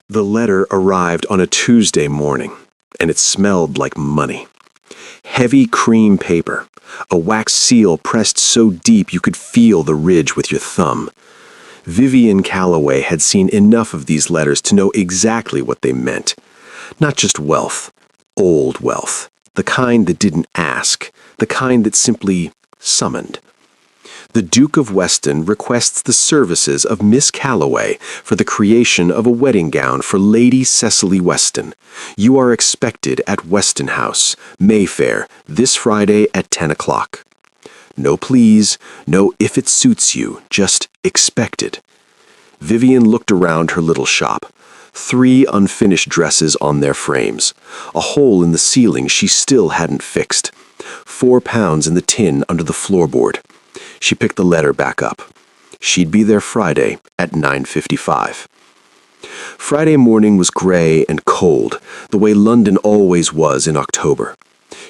The letter arrived on a Tuesday morning, and it smelled like money. Heavy cream paper, a wax seal pressed so deep you could feel the ridge with your thumb. Vivian Calloway had seen enough of these letters to know exactly what they meant. Not just wealth, old wealth, the kind that didn't ask, the kind that simply summoned. The Duke of Weston requests the services of Miss Calloway for the creation of a wedding gown for Lady Cecily Weston. You are expected at Weston House, Mayfair, this Friday at 10 o'clock. No please, no if it suits you, just expected. Vivian looked around her little shop. 3 unfinished dresses on their frames. A hole in the ceiling she still hadn't fixed. 4 pounds in the tin under the floorboard. She picked the letter back up. She'd be there Friday at 9:55. Friday morning was gray and cold, the way London always was in October.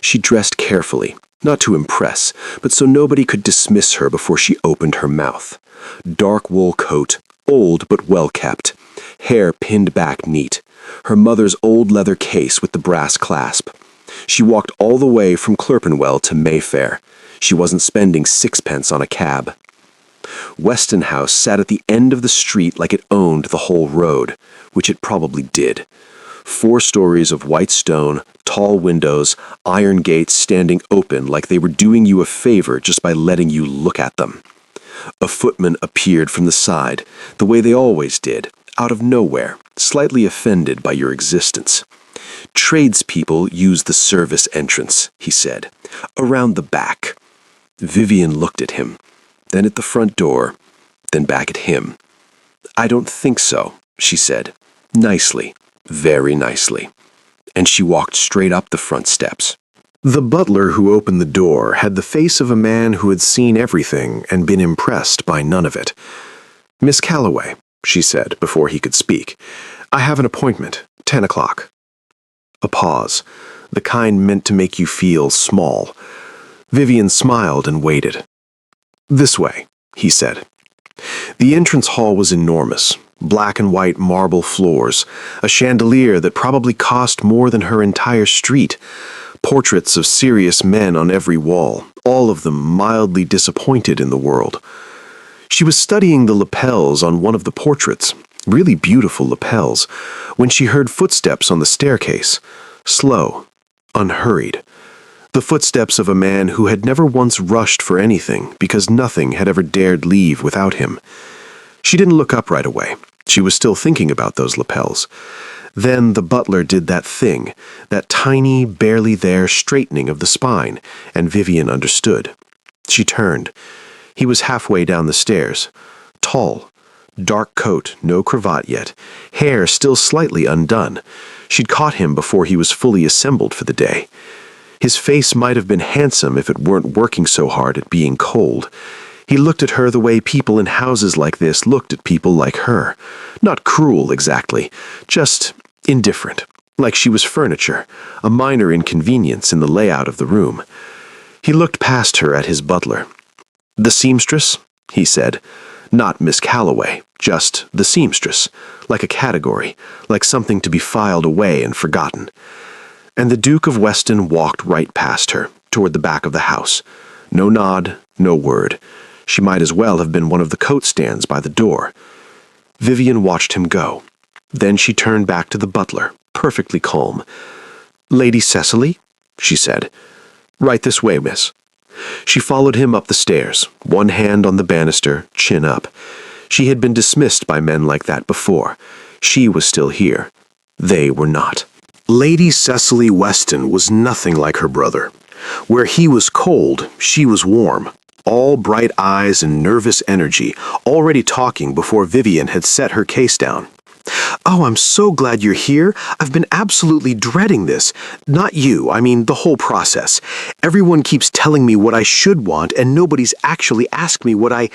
She dressed carefully, not to impress, but so nobody could dismiss her before she opened her mouth. Dark wool coat, old but well kept. Hair pinned back neat. Her mother's old leather case with the brass clasp. She walked all the way from Clerkenwell to Mayfair. She wasn't spending 6 pence on a cab. Weston House sat at the end of the street like it owned the whole road, which it probably did. 4 stories of white stone, tall windows, iron gates standing open like they were doing you a favor just by letting you look at them. A footman appeared from the side, the way they always did, out of nowhere, slightly offended by your existence. Tradespeople use the service entrance, he said, around the back. Vivian looked at him, then at the front door, then back at him. I don't think so, she said, nicely, very nicely. And she walked straight up the front steps. The butler who opened the door had the face of a man who had seen everything and been impressed by none of it. Miss Calloway, she said before he could speak, I have an appointment, 10 o'clock. A pause, the kind meant to make you feel small. Vivian smiled and waited. This way, he said. The entrance hall was enormous, black and white marble floors, a chandelier that probably cost more than her entire street, portraits of serious men on every wall, all of them mildly disappointed in the world. She was studying the lapels on one of the portraits, really beautiful lapels, when she heard footsteps on the staircase, slow, unhurried. The footsteps of a man who had never once rushed for anything because nothing had ever dared leave without him. She didn't look up right away. She was still thinking about those lapels. Then the butler did that thing, that tiny, barely there straightening of the spine, and Vivian understood. She turned. He was halfway down the stairs. Tall. Dark coat, no cravat yet. Hair still slightly undone. She'd caught him before he was fully assembled for the day. His face might have been handsome if it weren't working so hard at being cold. He looked at her the way people in houses like this looked at people like her. Not cruel, exactly. Just indifferent. Like she was furniture, a minor inconvenience in the layout of the room. He looked past her at his butler. The seamstress, he said. Not Miss Calloway, just the seamstress. Like a category, like something to be filed away and forgotten. And the Duke of Weston walked right past her, toward the back of the house. No nod, no word. She might as well have been one of the coat stands by the door. Vivian watched him go. Then she turned back to the butler, perfectly calm. Lady Cecily, she said. Right this way, miss. She followed him up the stairs, one hand on the banister, chin up. She had been dismissed by men like that before. She was still here. They were not. Lady Cecily Weston was nothing like her brother. Where he was cold, she was warm. All bright eyes and nervous energy, already talking before Vivian had set her case down. Oh, I'm so glad you're here. I've been absolutely dreading this. Not you, I mean the whole process. Everyone keeps telling me what I should want, and nobody's actually asked me what I...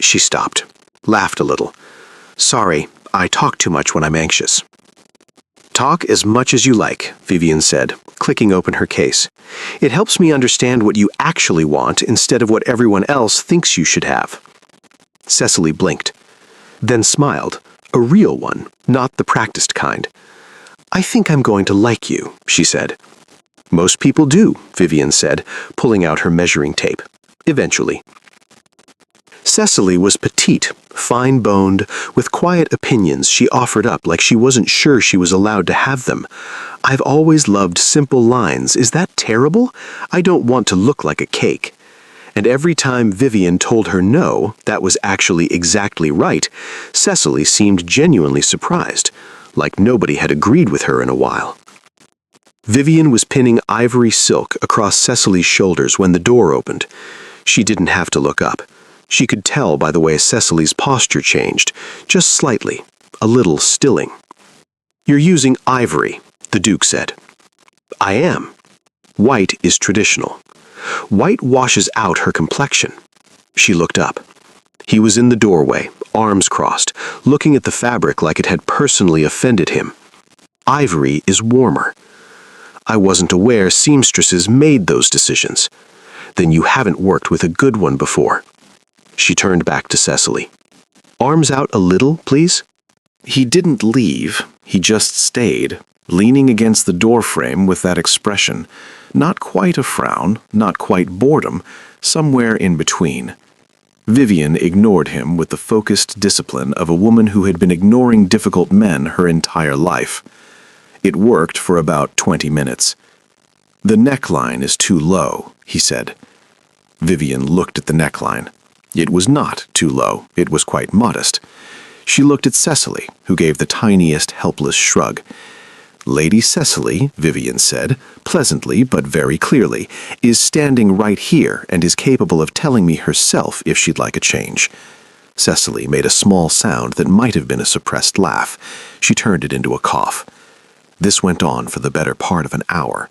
She stopped, laughed a little. Sorry, I talk too much when I'm anxious. Talk as much as you like, Vivian said, clicking open her case. It helps me understand what you actually want instead of what everyone else thinks you should have. Cecily blinked, then smiled, A real one, not the practiced kind. "I think I'm going to like you," she said. "Most people do," Vivian said, pulling out her measuring tape. "Eventually." Cecily was petite, fine-boned, with quiet opinions she offered up like she wasn't sure she was allowed to have them. "I've always loved simple lines. Is that terrible? I don't want to look like a cake." And every time Vivian told her no, that was actually exactly right, Cecily seemed genuinely surprised, like nobody had agreed with her in a while. Vivian was pinning ivory silk across Cecily's shoulders when the door opened. She didn't have to look up. She could tell by the way Cecily's posture changed, just slightly, a little stilling. "You're using ivory," the Duke said. "I am. White is traditional. White washes out her complexion." She looked up. He was in the doorway, arms crossed, looking at the fabric like it had personally offended him. "Ivory is warmer." "I wasn't aware seamstresses made those decisions." "Then you haven't worked with a good one before." She turned back to Cecily. "Arms out a little, please." He didn't leave, he just stayed, leaning against the doorframe with that expression. Not quite a frown, not quite boredom, somewhere in between. Vivian ignored him with the focused discipline of a woman who had been ignoring difficult men her entire life. It worked for about 20 minutes. "The neckline is too low," he said. Vivian looked at the neckline. It was not too low, it was quite modest. She looked at Cecily, who gave the tiniest, helpless shrug. "Lady Cecily," Vivian said, pleasantly but very clearly, "is standing right here and is capable of telling me herself if she'd like a change." Cecily made a small sound that might have been a suppressed laugh. She turned it into a cough. This went on for the better part of an hour.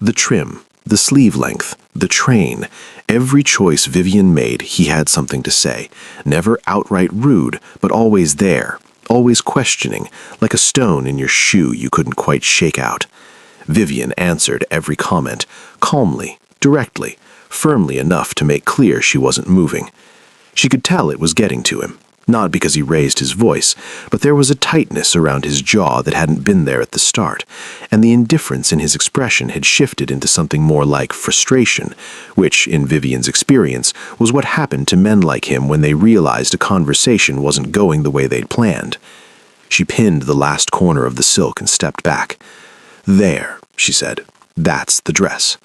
The trim, the sleeve length, the train, every choice Vivian made, he had something to say, never outright rude, but always there, always questioning, like a stone in your shoe you couldn't quite shake out. Vivian answered every comment, calmly, directly, firmly enough to make clear she wasn't moving. She could tell it was getting to him, not because he raised his voice, but there was a tightness around his jaw that hadn't been there at the start, and the indifference in his expression had shifted into something more like frustration, which, in Vivian's experience, was what happened to men like him when they realized a conversation wasn't going the way they'd planned. She pinned the last corner of the silk and stepped back. "There," she said, "that's the dress."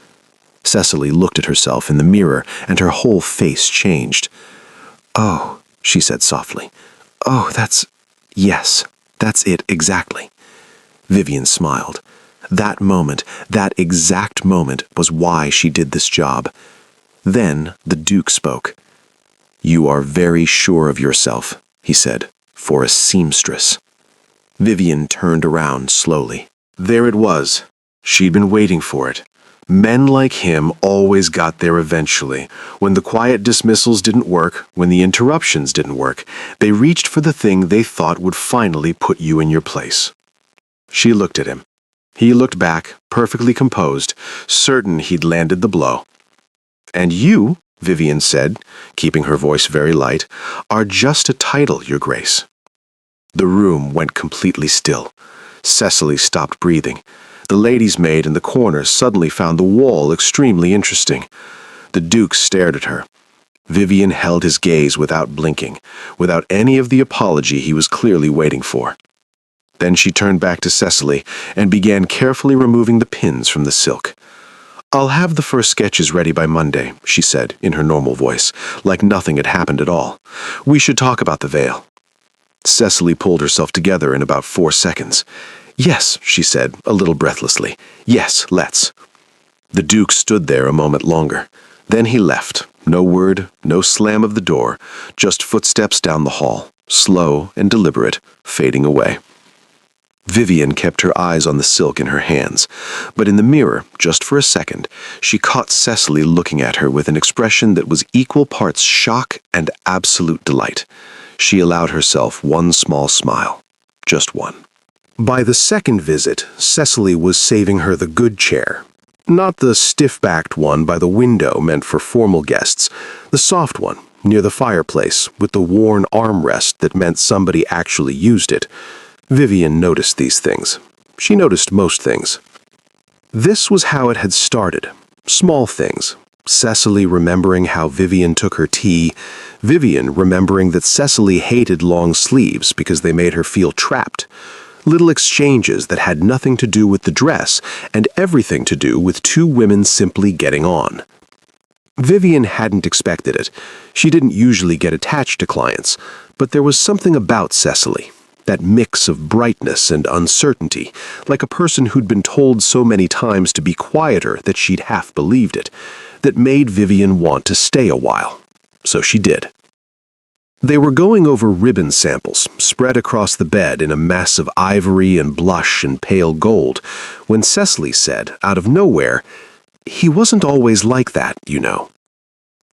Cecily looked at herself in the mirror, and her whole face changed. "Oh," she said softly. "Oh, yes, that's it exactly." Vivian smiled. That moment, that exact moment, was why she did this job. Then the Duke spoke. "You are very sure of yourself," he said, "for a seamstress." Vivian turned around slowly. There it was. She'd been waiting for it. Men like him always got there eventually. When the quiet dismissals didn't work, when the interruptions didn't work, they reached for the thing they thought would finally put you in your place. She looked at him. He looked back, perfectly composed, certain he'd landed the blow. "And you," Vivian said, keeping her voice very light, "are just a title, Your Grace." The room went completely still. Cecily stopped breathing. The lady's maid in the corner suddenly found the wall extremely interesting. The Duke stared at her. Vivian held his gaze without blinking, without any of the apology he was clearly waiting for. Then she turned back to Cecily and began carefully removing the pins from the silk. "I'll have the first sketches ready by Monday," she said in her normal voice, like nothing had happened at all. "We should talk about the veil." Cecily pulled herself together in about 4 seconds. "Yes," she said, a little breathlessly. "Yes, let's." The Duke stood there a moment longer. Then he left. No word, no slam of the door, just footsteps down the hall, slow and deliberate, fading away. Vivian kept her eyes on the silk in her hands, but in the mirror, just for a second, she caught Cecily looking at her with an expression that was equal parts shock and absolute delight. She allowed herself one small smile. Just one. By the second visit, Cecily was saving her the good chair. Not the stiff-backed one by the window meant for formal guests, the soft one, near the fireplace, with the worn armrest that meant somebody actually used it. Vivian noticed these things. She noticed most things. This was how it had started. Small things. Cecily remembering how Vivian took her tea, Vivian remembering that Cecily hated long sleeves because they made her feel trapped. Little exchanges that had nothing to do with the dress and everything to do with two women simply getting on. Vivian hadn't expected it. She didn't usually get attached to clients, but there was something about Cecily, that mix of brightness and uncertainty, like a person who'd been told so many times to be quieter that she'd half believed it, that made Vivian want to stay a while. So she did. They were going over ribbon samples, spread across the bed in a mess of ivory and blush and pale gold, when Cecily said, out of nowhere, "He wasn't always like that, you know."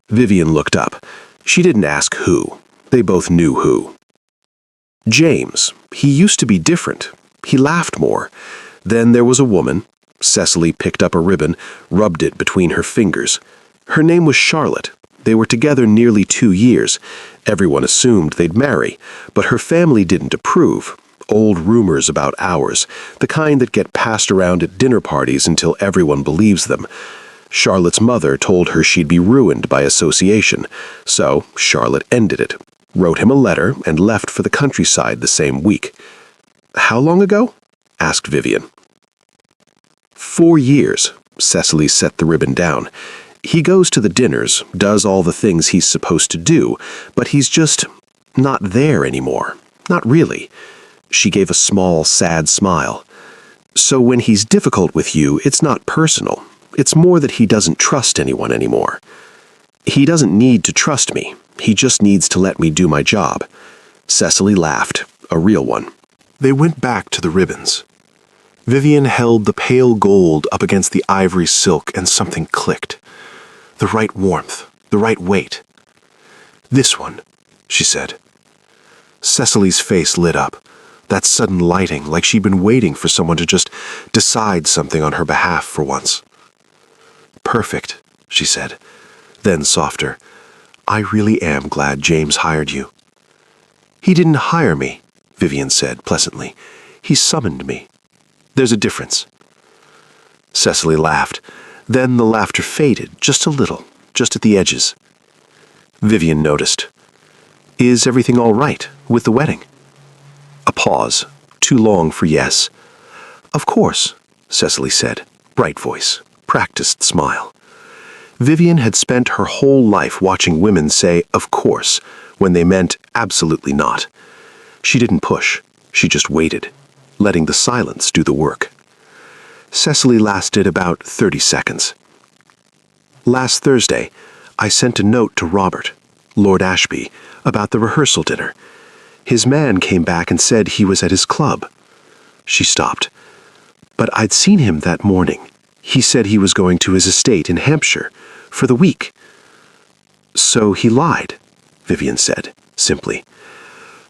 Vivian looked up. She didn't ask who. They both knew who. James. He used to be different. He laughed more. Then there was a woman. Cecily picked up a ribbon, rubbed it between her fingers. Her name was Charlotte. They were together nearly 2 years. Everyone assumed they'd marry, but her family didn't approve. Old rumors about ours, the kind that get passed around at dinner parties until everyone believes them. Charlotte's mother told her she'd be ruined by association, so Charlotte ended it, wrote him a letter, and left for the countryside the same week. "How long ago?" asked Vivian. 4 years. Cecily set the ribbon down. He goes to the dinners, does all the things he's supposed to do, but he's just not there anymore. Not really. She gave a small, sad smile. So when he's difficult with you, it's not personal. It's more that he doesn't trust anyone anymore. He doesn't need to trust me. He just needs to let me do my job. Cecily laughed, a real one. They went back to the ribbons. Vivian held the pale gold up against the ivory silk and something clicked. The right warmth, the right weight. "This one," she said. Cecily's face lit up. That sudden lighting, like she'd been waiting for someone to just decide something on her behalf for once. "Perfect," she said. Then softer, "I really am glad James hired you." "He didn't hire me," Vivian said pleasantly. "He summoned me. There's a difference." Cecily laughed. Then the laughter faded, just a little, just at the edges. Vivian noticed. "Is everything all right with the wedding?" A pause, too long for yes. "Of course," Cecily said, bright voice, practiced smile. Vivian had spent her whole life watching women say, "of course," when they meant absolutely not. She didn't push, she just waited, letting the silence do the work. Cecily lasted about 30 seconds. "Last Thursday, I sent a note to Robert, Lord Ashby, about the rehearsal dinner. His man came back and said he was at his club." She stopped. "But I'd seen him that morning. He said he was going to his estate in Hampshire, for the week." "So he lied," Vivian said, simply.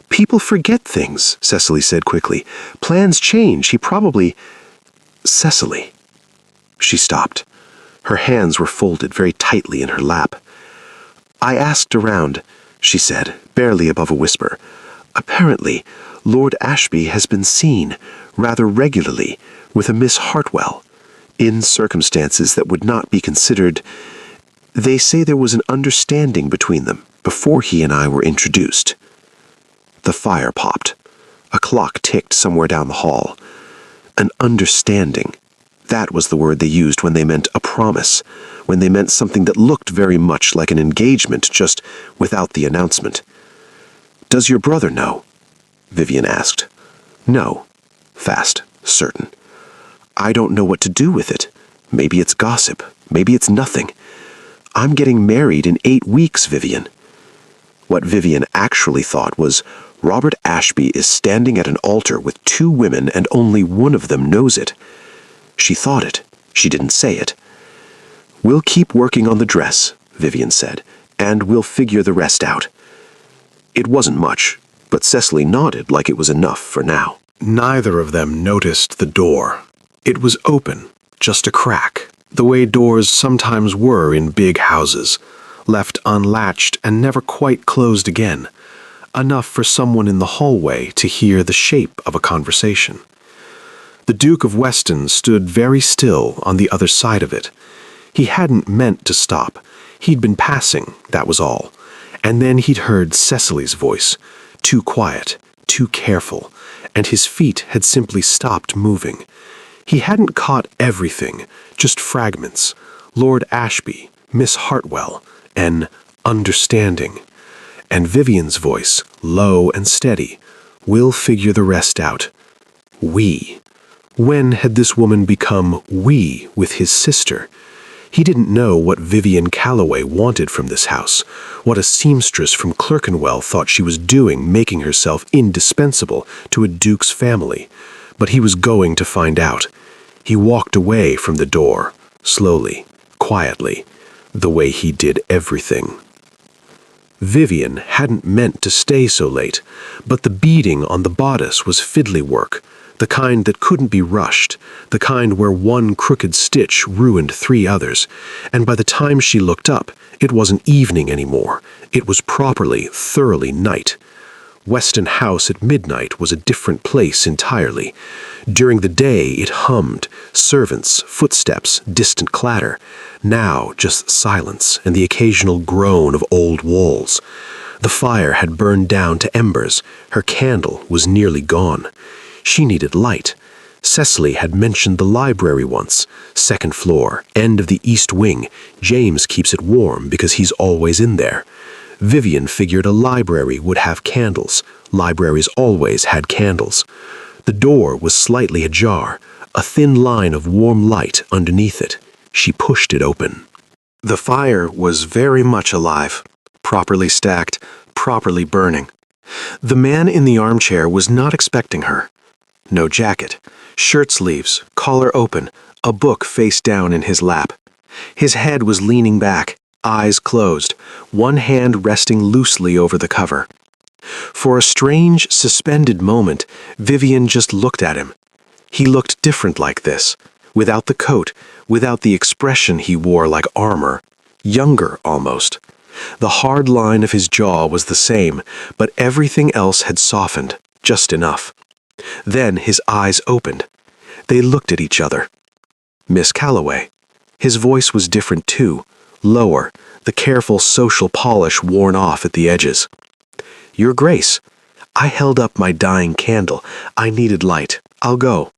"People forget things," Cecily said quickly. "Plans change. He probably—" "Cecily." She stopped. Her hands were folded very tightly in her lap. "I asked around," she said, barely above a whisper. "Apparently, Lord Ashby has been seen, rather regularly, with a Miss Hartwell, in circumstances that would not be considered. They say there was an understanding between them before he and I were introduced." The fire popped. A clock ticked somewhere down the hall. An understanding. That was the word they used when they meant a promise, when they meant something that looked very much like an engagement, just without the announcement. "Does your brother know?" Vivian asked. "No." Fast, certain. "I don't know what to do with it. Maybe it's gossip. Maybe it's nothing. I'm getting married in 8 weeks, Vivian." What Vivian actually thought was, Robert Ashby is standing at an altar with 2 women and only one of them knows it. She thought it. She didn't say it. "We'll keep working on the dress," Vivian said, "and we'll figure the rest out." It wasn't much, but Cecily nodded like it was enough for now. Neither of them noticed the door. It was open, just a crack, the way doors sometimes were in big houses, left unlatched and never quite closed again, enough for someone in the hallway to hear the shape of a conversation. The Duke of Weston stood very still on the other side of it. He hadn't meant to stop. He'd been passing, that was all. And then he'd heard Cecily's voice, too quiet, too careful, and his feet had simply stopped moving. He hadn't caught everything, just fragments. Lord Ashby, Miss Hartwell, an understanding. And Vivian's voice, low and steady. We'll figure the rest out. We. When had this woman become we with his sister? He didn't know what Vivian Calloway wanted from this house, what a seamstress from Clerkenwell thought she was doing making herself indispensable to a duke's family. But he was going to find out. He walked away from the door, slowly, quietly, the way he did everything. Vivian hadn't meant to stay so late, but the beading on the bodice was fiddly work, the kind that couldn't be rushed, the kind where one crooked stitch ruined 3 others, and by the time she looked up, it wasn't evening anymore. It was properly, thoroughly night. Weston House at midnight was a different place entirely. During the day it hummed, servants, footsteps, distant clatter. Now just silence and the occasional groan of old walls. The fire had burned down to embers. Her candle was nearly gone. She needed light. Cecily had mentioned the library once. 2nd floor, end of the east wing. James keeps it warm because he's always in there. Vivian figured a library would have candles. Libraries always had candles. The door was slightly ajar, a thin line of warm light underneath it. She pushed it open. The fire was very much alive, properly stacked, properly burning. The man in the armchair was not expecting her. No jacket, shirt sleeves, collar open, a book face down in his lap. His head was leaning back, eyes closed, one hand resting loosely over the cover. For a strange, suspended moment, Vivian just looked at him. He looked different like this, without the coat, without the expression he wore like armor, younger almost. The hard line of his jaw was the same, but everything else had softened, just enough. Then his eyes opened. They looked at each other. Miss Calloway. His voice was different too, lower, the careful social polish worn off at the edges. Your Grace, I held up my dying candle. I needed light. I'll go.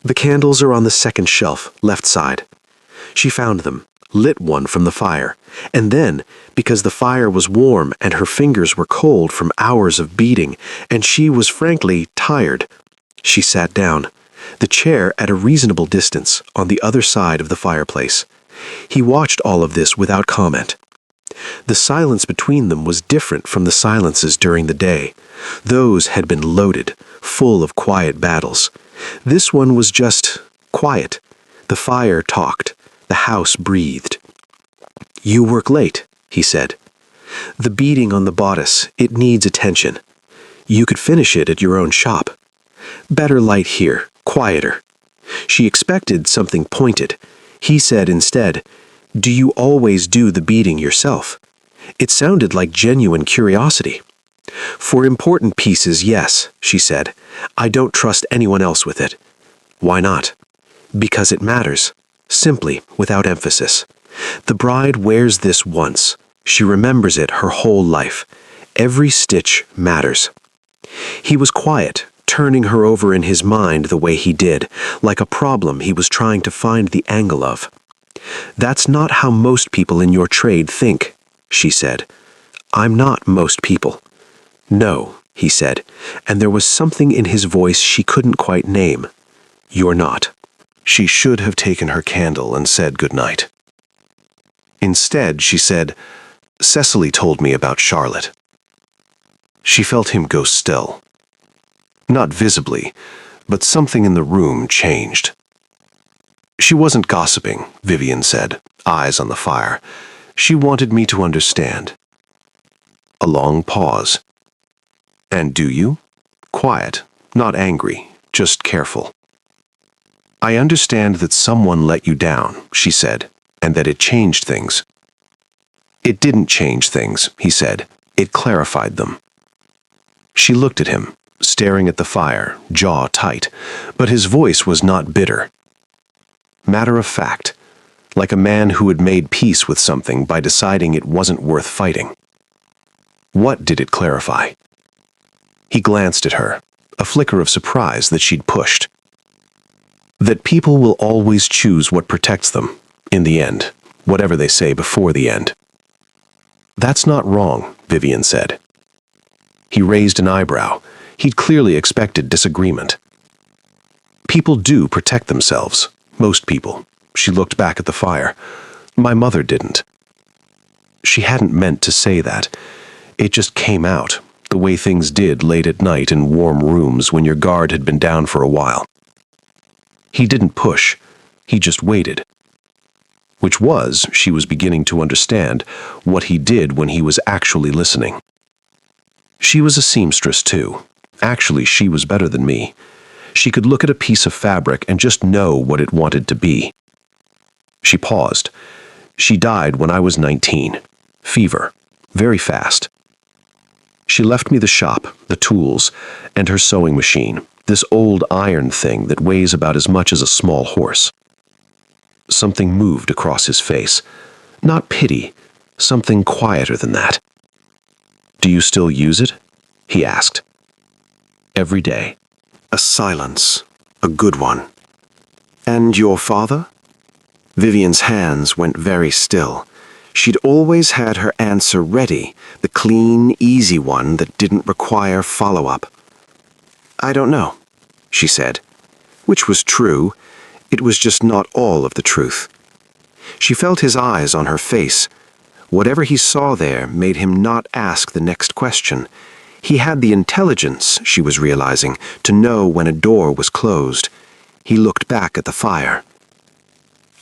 The candles are on the 2nd shelf, left side. She found them, lit one from the fire, and then, because the fire was warm and her fingers were cold from hours of beating, and she was frankly tired, she sat down, the chair at a reasonable distance, on the other side of the fireplace. He watched all of this without comment. The silence between them was different from the silences during the day. Those had been loaded, full of quiet battles. This one was just quiet. The fire talked. The house breathed. You work late, he said. The beading on the bodice, it needs attention. You could finish it at your own shop. Better light here, quieter. She expected something pointed. He said instead, Do you always do the beading yourself? It sounded like genuine curiosity. For important pieces, yes, she said. I don't trust anyone else with it. Why not? Because it matters. Simply, without emphasis. The bride wears this once. She remembers it her whole life. Every stitch matters. He was quiet, turning her over in his mind the way he did, like a problem he was trying to find the angle of. That's not how most people in your trade think, she said. I'm not most people. No, he said, and there was something in his voice she couldn't quite name. You're not. She should have taken her candle and said goodnight. Instead, she said, Cecily told me about Charlotte. She felt him go still. Not visibly, but something in the room changed. She wasn't gossiping, Vivian said, eyes on the fire. She wanted me to understand. A long pause. And do you? Quiet, not angry, just careful. I understand that someone let you down, she said, and that it changed things. It didn't change things, he said. It clarified them. She looked at him, staring at the fire, jaw tight, but his voice was not bitter. Matter of fact, like a man who had made peace with something by deciding it wasn't worth fighting. What did it clarify? He glanced at her, a flicker of surprise that she'd pushed. That people will always choose what protects them, in the end, whatever they say before the end. That's not wrong, Vivian said. He raised an eyebrow. He'd clearly expected disagreement. People do protect themselves. Most people. She looked back at the fire. My mother didn't. She hadn't meant to say that. It just came out, the way things did late at night in warm rooms when your guard had been down for a while. He didn't push. He just waited. Which was, she was beginning to understand, what he did when he was actually listening. She was a seamstress, too. Actually, she was better than me. She could look at a piece of fabric and just know what it wanted to be. She paused. She died when I was 19. Fever. Very fast. She left me the shop, the tools, and her sewing machine, this old iron thing that weighs about as much as a small horse. Something moved across his face. Not pity, something quieter than that. Do you still use it? He asked. Every day. A silence. A good one. And your father? Vivian's hands went very still. She'd always had her answer ready, the clean, easy one that didn't require follow-up. I don't know, she said. Which was true. It was just not all of the truth. She felt his eyes on her face. Whatever he saw there made him not ask the next question. He had the intelligence, she was realizing, to know when a door was closed. He looked back at the fire.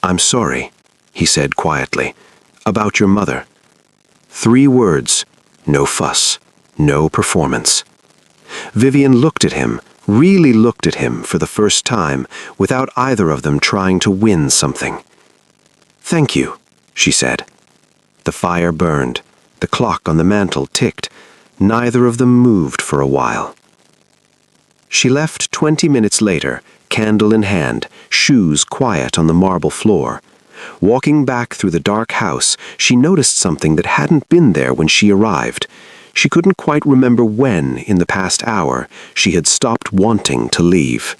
I'm sorry, he said quietly, about your mother. 3 words, no fuss, no performance. Vivian looked at him, really looked at him for the first time, without either of them trying to win something. Thank you, she said. The fire burned. The clock on the mantel ticked. Neither of them moved for a while. She left 20 minutes later, candle in hand, shoes quiet on the marble floor. Walking back through the dark house, she noticed something that hadn't been there when she arrived. She couldn't quite remember when, in the past hour, she had stopped wanting to leave.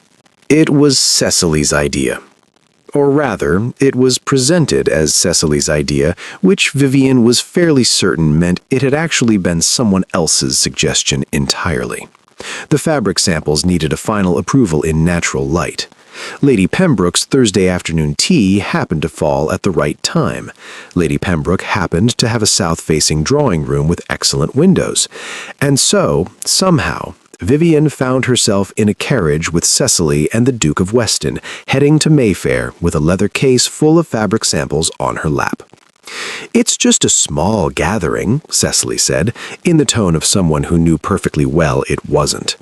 It was Cecily's idea. Or rather, it was presented as Cecily's idea, which Vivian was fairly certain meant it had actually been someone else's suggestion entirely. The fabric samples needed a final approval in natural light. Lady Pembroke's Thursday afternoon tea happened to fall at the right time. Lady Pembroke happened to have a south-facing drawing room with excellent windows. And so, somehow, Vivian found herself in a carriage with Cecily and the Duke of Weston, heading to Mayfair with a leather case full of fabric samples on her lap. It's just a small gathering, Cecily said, in the tone of someone who knew perfectly well it wasn't.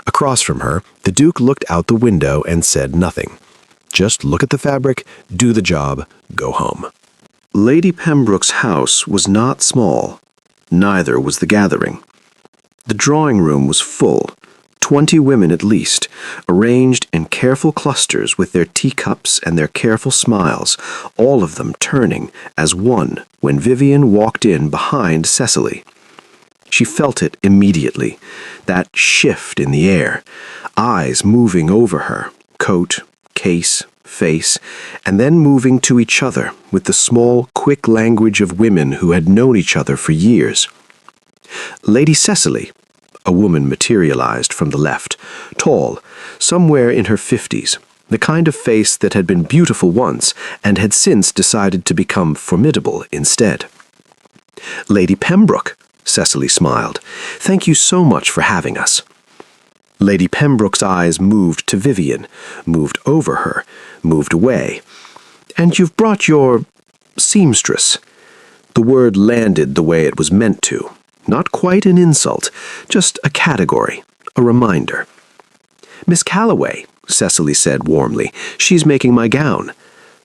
Across from her, the Duke looked out the window and said nothing. Just look at the fabric, do the job, go home. Lady Pembroke's house was not small. Neither was the gathering. The drawing room was full, 20 women at least, arranged in careful clusters with their teacups and their careful smiles, all of them turning as one when Vivian walked in behind Cecily. She felt it immediately, that shift in the air, eyes moving over her, coat, case, face, and then moving to each other with the small, quick language of women who had known each other for years. Lady Cecily, a woman materialized from the left, tall, somewhere in her 50s, the kind of face that had been beautiful once and had since decided to become formidable instead. Lady Pembroke, Cecily smiled. Thank you so much for having us. Lady Pembroke's eyes moved to Vivian, moved over her, moved away. And you've brought your seamstress. The word landed the way it was meant to. Not quite an insult, just a category, a reminder. Miss Calloway, Cecily said warmly, she's making my gown.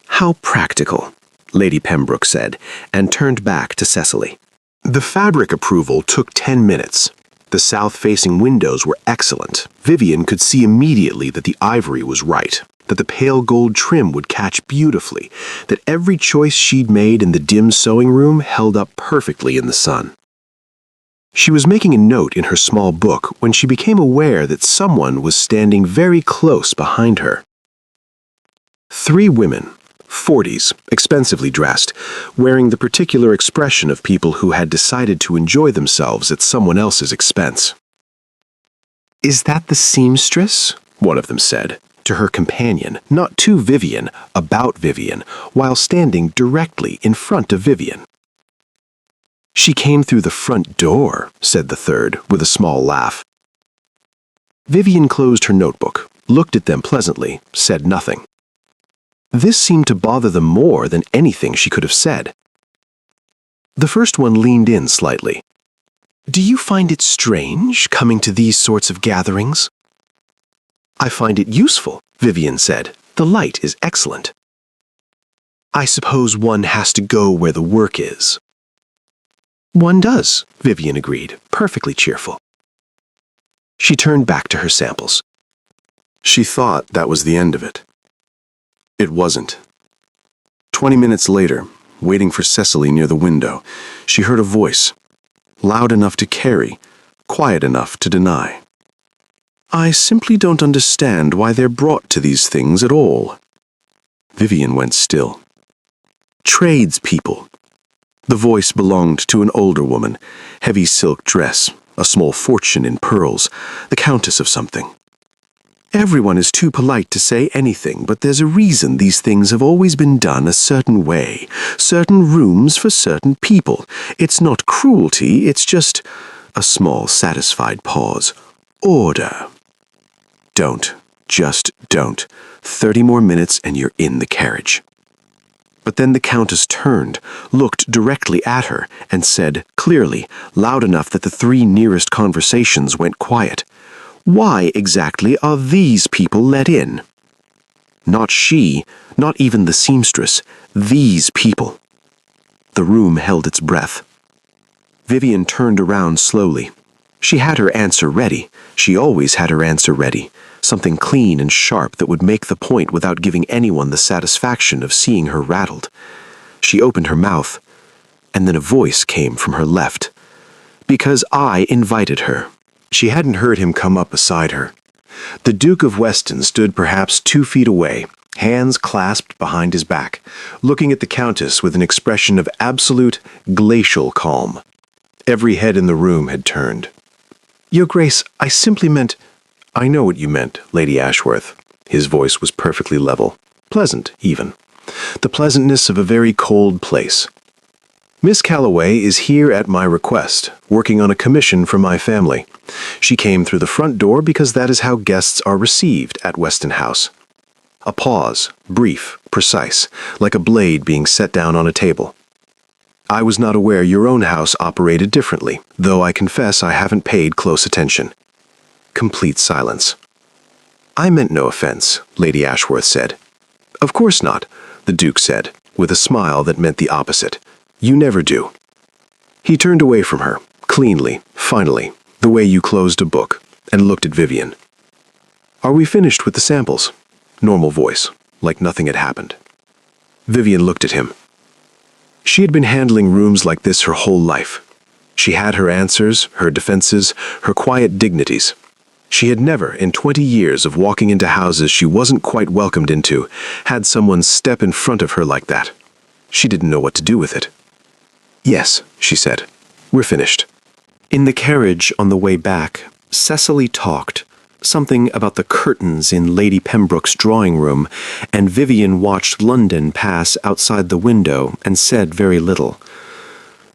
How practical. Lady Pembroke said, and turned back to Cecily. The fabric approval took 10 minutes. The south-facing windows were excellent. Vivian could see immediately that the ivory was right, that the pale gold trim would catch beautifully, that every choice she'd made in the dim sewing room held up perfectly in the sun. She was making a note in her small book when she became aware that someone was standing very close behind her. 3 women, 40s, expensively dressed, wearing the particular expression of people who had decided to enjoy themselves at someone else's expense. "Is that the seamstress?" one of them said, to her companion, not to Vivian, about Vivian, while standing directly in front of Vivian. "She came through the front door," said the third, with a small laugh. Vivian closed her notebook, looked at them pleasantly, said nothing. This seemed to bother them more than anything she could have said. The first one leaned in slightly. "Do you find it strange, coming to these sorts of gatherings?" "I find it useful," Vivian said. "The light is excellent." "I suppose one has to go where the work is." "One does," Vivian agreed, perfectly cheerful. She turned back to her samples. She thought that was the end of it. It wasn't. 20 minutes later, waiting for Cecily near the window, she heard a voice, loud enough to carry, quiet enough to deny. "I simply don't understand why they're brought to these things at all." Vivian went still. "Tradespeople." The voice belonged to an older woman, heavy silk dress, a small fortune in pearls, the countess of something. "Everyone is too polite to say anything, but there's a reason these things have always been done a certain way, certain rooms for certain people. It's not cruelty, it's just—" a small, satisfied pause. "Order." "Don't. Just don't. 30 more minutes and you're in the carriage." But then the Countess turned, looked directly at her, and said, clearly, loud enough that the 3 nearest conversations went quiet, "Why exactly are these people let in?" Not she, not even the seamstress, these people. The room held its breath. Vivian turned around slowly. She had her answer ready. She always had her answer ready. Something clean and sharp that would make the point without giving anyone the satisfaction of seeing her rattled. She opened her mouth, and then a voice came from her left. "Because I invited her." She hadn't heard him come up beside her. The Duke of Weston stood perhaps 2 feet away, hands clasped behind his back, looking at the Countess with an expression of absolute, glacial calm. Every head in the room had turned. "Your Grace, I simply meant—" "I know what you meant, Lady Ashworth." His voice was perfectly level, pleasant even. The pleasantness of a very cold place. "Miss Calloway is here at my request, working on a commission for my family. She came through the front door because that is how guests are received at Weston House." A pause, brief, precise, like a blade being set down on a table. "I was not aware your own house operated differently, though I confess I haven't paid close attention." Complete silence. "I meant no offense," Lady Ashworth said. "Of course not," the Duke said, with a smile that meant the opposite. "You never do." He turned away from her, cleanly, finally, the way you closed a book, and looked at Vivian. "Are we finished with the samples?" Normal voice, like nothing had happened. Vivian looked at him. She had been handling rooms like this her whole life. She had her answers, her defenses, her quiet dignities. She had never, in 20 years of walking into houses she wasn't quite welcomed into, had someone step in front of her like that. She didn't know what to do with it. "Yes," she said. "We're finished." In the carriage on the way back, Cecily talked, something about the curtains in Lady Pembroke's drawing room, and Vivian watched London pass outside the window and said very little.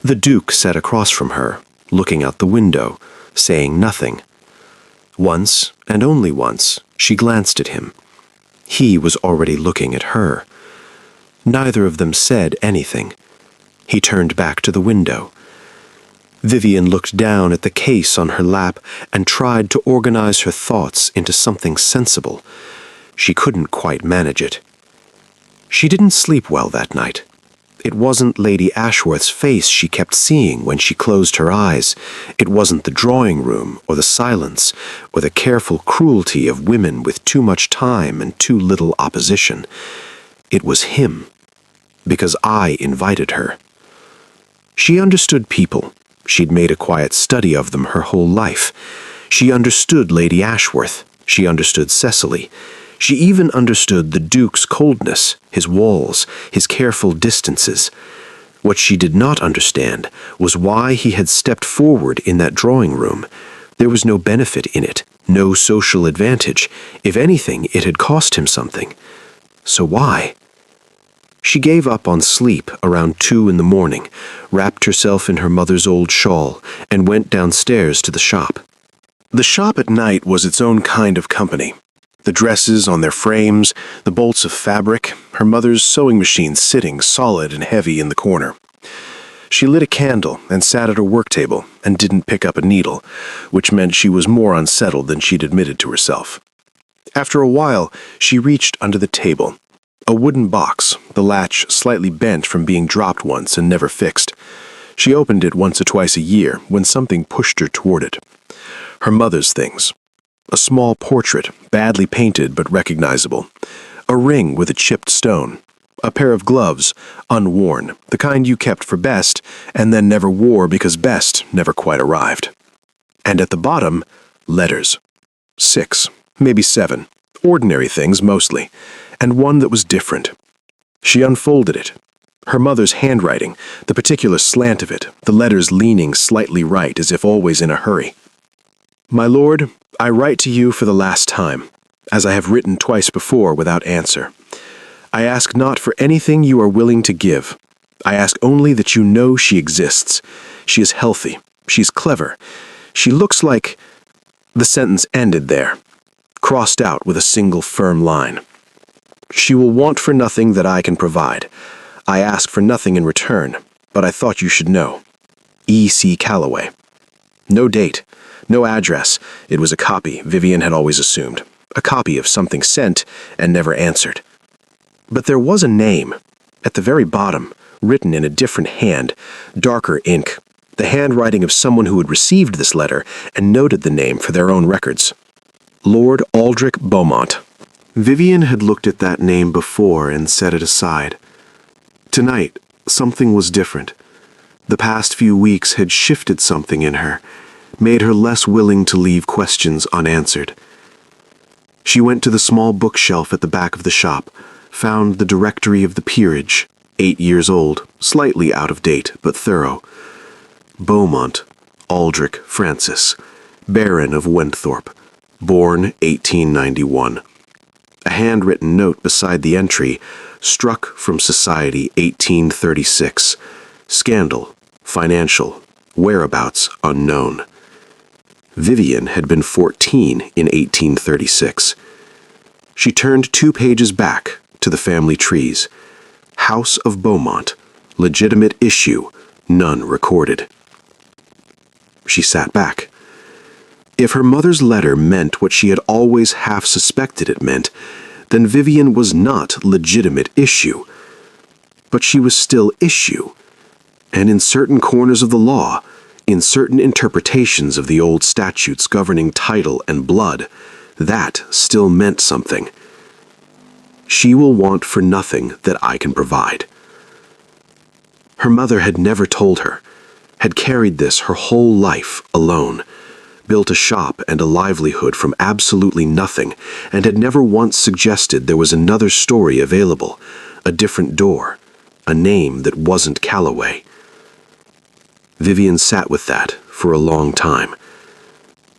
The Duke sat across from her, looking out the window, saying nothing. Once, and only once, she glanced at him. He was already looking at her. Neither of them said anything. He turned back to the window. Vivian looked down at the case on her lap and tried to organize her thoughts into something sensible. She couldn't quite manage it. She didn't sleep well that night. It wasn't Lady Ashworth's face she kept seeing when she closed her eyes. It wasn't the drawing room, or the silence, or the careful cruelty of women with too much time and too little opposition. It was him, because I invited her. She understood people. She'd made a quiet study of them her whole life. She understood Lady Ashworth. She understood Cecily. She even understood the Duke's coldness, his walls, his careful distances. What she did not understand was why he had stepped forward in that drawing room. There was no benefit in it, no social advantage. If anything, it had cost him something. So why? She gave up on sleep around 2 in the morning, wrapped herself in her mother's old shawl, and went downstairs to the shop. The shop at night was its own kind of company. The dresses on their frames, the bolts of fabric, her mother's sewing machine sitting solid and heavy in the corner. She lit a candle and sat at her work table and didn't pick up a needle, which meant she was more unsettled than she'd admitted to herself. After a while, she reached under the table. A wooden box, the latch slightly bent from being dropped once and never fixed. She opened it once or twice a year when something pushed her toward it. Her mother's things. A small portrait, badly painted but recognizable. A ring with a chipped stone. A pair of gloves, unworn, the kind you kept for best and then never wore because best never quite arrived. And at the bottom, letters. 6, maybe 7. Ordinary things mostly. And one that was different. She unfolded it. Her mother's handwriting, the particular slant of it, the letters leaning slightly right as if always in a hurry. My lord, I write to you for the last time, as I have written twice before without answer. I ask not for anything you are willing to give. I ask only that you know she exists. She is healthy. She's clever. She looks like... The sentence ended there, crossed out with a single firm line. She will want for nothing that I can provide. I ask for nothing in return, but I thought you should know. E.C. Calloway. No date. No address. It was a copy, Vivian had always assumed. A copy of something sent and never answered. But there was a name, at the very bottom, written in a different hand, darker ink, the handwriting of someone who had received this letter and noted the name for their own records. Lord Aldrich Beaumont. Vivian had looked at that name before and set it aside. Tonight, something was different. The past few weeks had shifted something in her, made her less willing to leave questions unanswered. She went to the small bookshelf at the back of the shop, found the Directory of the Peerage, 8 years old, slightly out of date, but thorough. Beaumont, Aldrich Francis, Baron of Wenthrop, born 1891. A handwritten note beside the entry, struck from Society 1836. Scandal, financial, whereabouts unknown. Vivian had been 14 in 1836. She turned 2 pages back to the family trees. House of Beaumont, legitimate issue, none recorded. She sat back. If her mother's letter meant what she had always half suspected it meant, then Vivian was not legitimate issue. But she was still issue. And in certain corners of the law, in certain interpretations of the old statutes governing title and blood, that still meant something. She will want for nothing that I can provide. Her mother had never told her, had carried this her whole life alone, built a shop and a livelihood from absolutely nothing, and had never once suggested there was another story available, a different door, a name that wasn't Calloway. Vivian sat with that for a long time.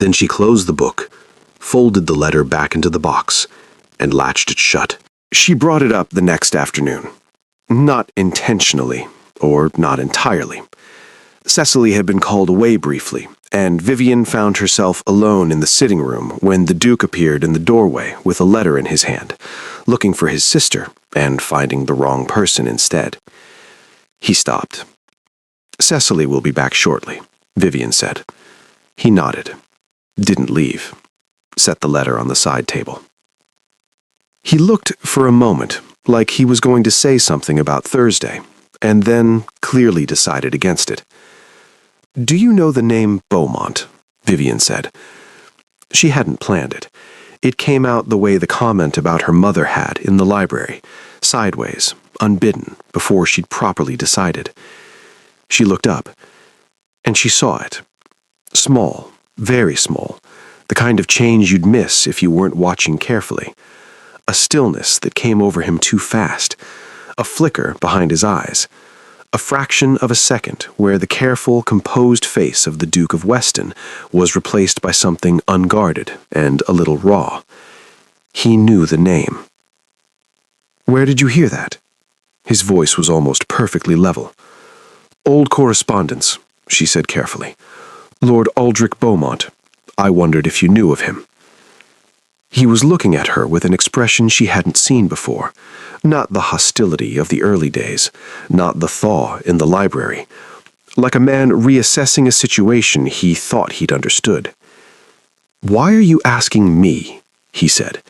Then she closed the book, folded the letter back into the box, and latched it shut. She brought it up the next afternoon. Not intentionally, or not entirely. Cecily had been called away briefly, and Vivian found herself alone in the sitting room when the Duke appeared in the doorway with a letter in his hand, looking for his sister and finding the wrong person instead. He stopped. Cecily will be back shortly, Vivian said. He nodded, didn't leave, set the letter on the side table. He looked for a moment like he was going to say something about Thursday, and then clearly decided against it. "Do you know the name Beaumont?" Vivian said. She hadn't planned it. It came out the way the comment about her mother had in the library, sideways, unbidden, before she'd properly decided. She looked up, and she saw it. Small, very small, the kind of change you'd miss if you weren't watching carefully. A stillness that came over him too fast, a flicker behind his eyes, a fraction of a second where the careful, composed face of the Duke of Weston was replaced by something unguarded and a little raw. He knew the name. "Where did you hear that?" His voice was almost perfectly level. "Old correspondence," she said carefully. "Lord Aldrich Beaumont. I wondered if you knew of him." He was looking at her with an expression she hadn't seen before. Not the hostility of the early days, not the thaw in the library. Like a man reassessing a situation he thought he'd understood. "Why are you asking me?" he said.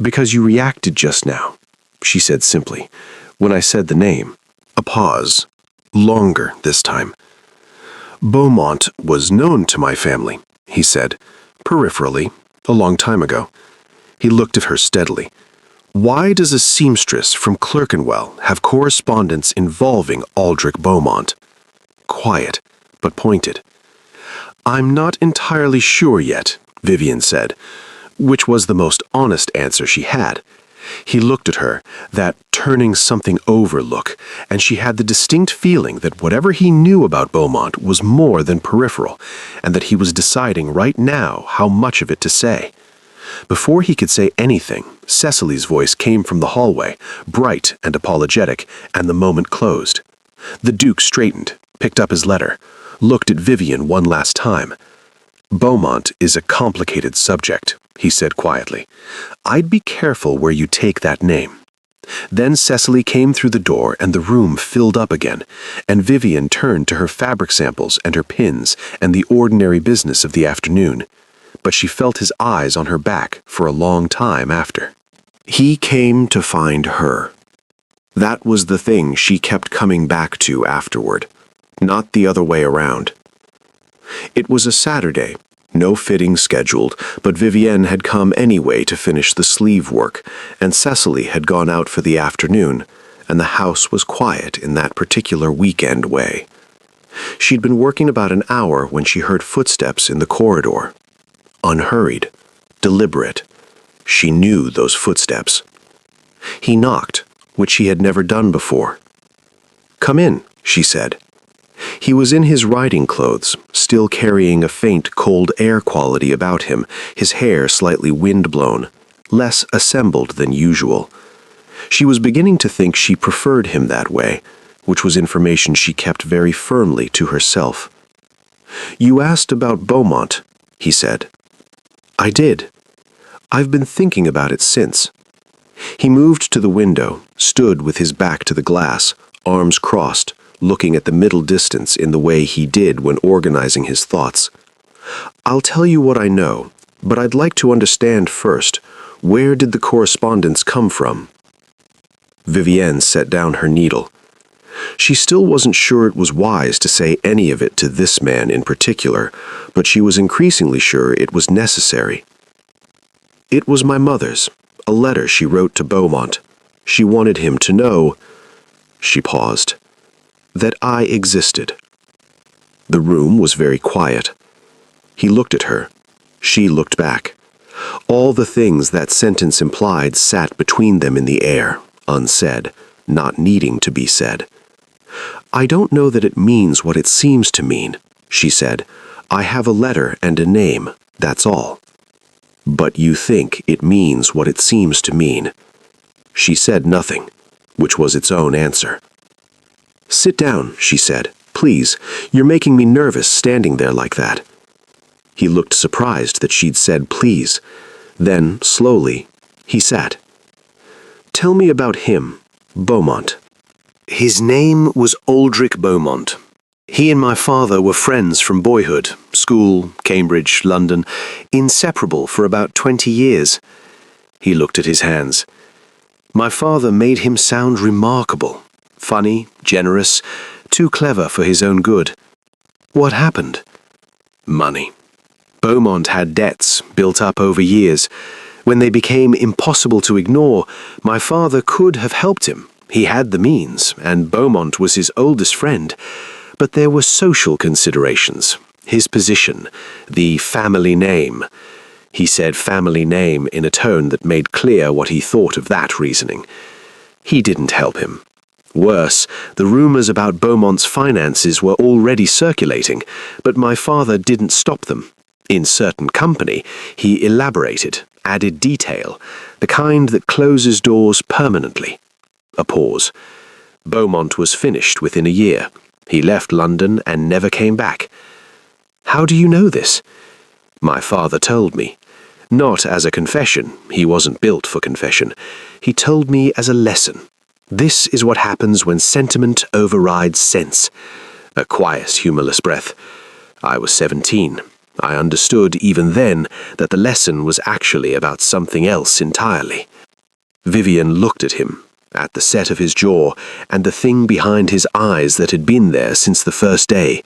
"Because you reacted just now," she said simply, "when I said the name." A pause. Longer this time. "Beaumont was known to my family," he said, peripherally, a long time ago. He looked at her steadily. "Why does a seamstress from Clerkenwell have correspondence involving Aldrich Beaumont?" Quiet, but pointed. "I'm not entirely sure yet," Vivian said, which was the most honest answer she had. He looked at her, that turning something over look, and she had the distinct feeling that whatever he knew about Beaumont was more than peripheral, and that he was deciding right now how much of it to say. Before he could say anything, Cecily's voice came from the hallway, bright and apologetic, and the moment closed. The Duke straightened, picked up his letter, looked at Vivian one last time. "Beaumont is a complicated subject," he said quietly. "I'd be careful where you take that name." Then Cecily came through the door and the room filled up again, and Vivian turned to her fabric samples and her pins and the ordinary business of the afternoon. But she felt his eyes on her back for a long time after. He came to find her. That was the thing she kept coming back to afterward, not the other way around. It was a Saturday, no fitting scheduled, but Vivienne had come anyway to finish the sleeve work, and Cecily had gone out for the afternoon, and the house was quiet in that particular weekend way. She'd been working about an hour when she heard footsteps in the corridor. Unhurried, deliberate. She knew those footsteps. He knocked, which she had never done before. "Come in," she said. He was in his riding clothes, still carrying a faint cold air quality about him, his hair slightly wind-blown, less assembled than usual. She was beginning to think she preferred him that way, which was information she kept very firmly to herself. "You asked about Beaumont," he said. "I did. I've been thinking about it since." He moved to the window, stood with his back to the glass, arms crossed, looking at the middle distance in the way he did when organizing his thoughts. "I'll tell you what I know, but I'd like to understand first, where did the correspondence come from?" Vivienne set down her needle. She still wasn't sure it was wise to say any of it to this man in particular, but she was increasingly sure it was necessary. "It was my mother's, a letter she wrote to Beaumont. She wanted him to know—" She paused. "That I existed." The room was very quiet. He looked at her. She looked back. All the things that sentence implied sat between them in the air, unsaid, not needing to be said. "I don't know that it means what it seems to mean," she said. "I have a letter and a name, that's all." "But you think it means what it seems to mean." She said nothing, which was its own answer. "Sit down," she said. "Please, you're making me nervous standing there like that." He looked surprised that she'd said please. Then, slowly, he sat. "Tell me about him, Beaumont." "His name was Aldrich Beaumont. He and my father were friends from boyhood, school, Cambridge, London, inseparable for about 20 years. He looked at his hands. "My father made him sound remarkable. Funny, generous, too clever for his own good. What happened? Money. Beaumont had debts built up over years. When they became impossible to ignore, my father could have helped him. He had the means, and Beaumont was his oldest friend. But there were social considerations. His position, the family name. He said family name in a tone that made clear what he thought of that reasoning. He didn't help him. Worse, the rumors about Beaumont's finances were already circulating, but my father didn't stop them. In certain company, he elaborated, added detail, the kind that closes doors permanently. A pause. Beaumont was finished within a year. He left London and never came back. How do you know this? My father told me. Not as a confession. He wasn't built for confession. He told me as a lesson. This is what happens when sentiment overrides sense. A quiet, humorless breath. I was 17. I understood even then that the lesson was actually about something else entirely. Vivian looked at him, at the set of his jaw, and the thing behind his eyes that had been there since the first day.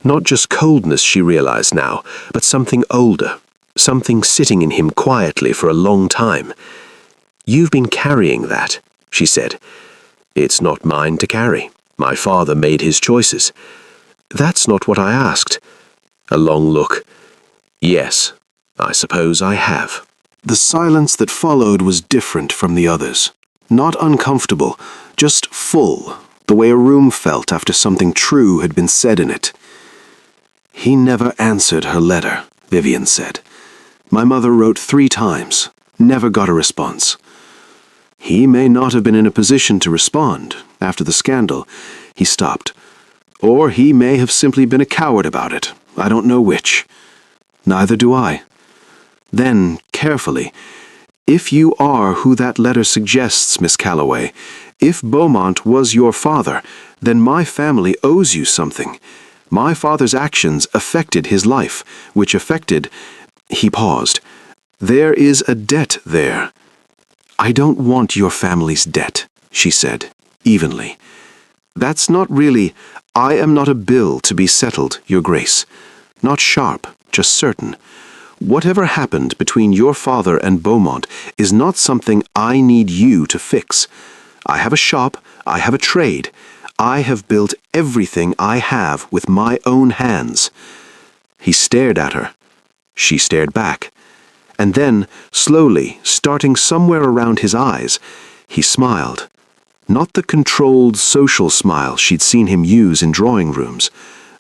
Not just coldness, she realized now, but something older, something sitting in him quietly for a long time. You've been carrying that, she said. It's not mine to carry. My father made his choices. That's not what I asked. A long look. Yes, I suppose I have. The silence that followed was different from the others. Not uncomfortable, just full, the way a room felt after something true had been said in it. He never answered her letter, Vivian said. My mother wrote 3 times, never got a response. He may not have been in a position to respond after the scandal. He stopped. Or he may have simply been a coward about it. I don't know which. Neither do I. Then, carefully, if you are who that letter suggests, Miss Calloway, if Beaumont was your father, then my family owes you something. My father's actions affected his life, which affected... He paused. There is a debt there. I don't want your family's debt, she said, evenly. That's not really... I am not a bill to be settled, Your Grace. Not sharp, just certain. Whatever happened between your father and Beaumont is not something I need you to fix. I have a shop, I have a trade. I have built everything I have with my own hands. He stared at her. She stared back. And then, slowly, starting somewhere around his eyes, he smiled. Not the controlled social smile she'd seen him use in drawing rooms.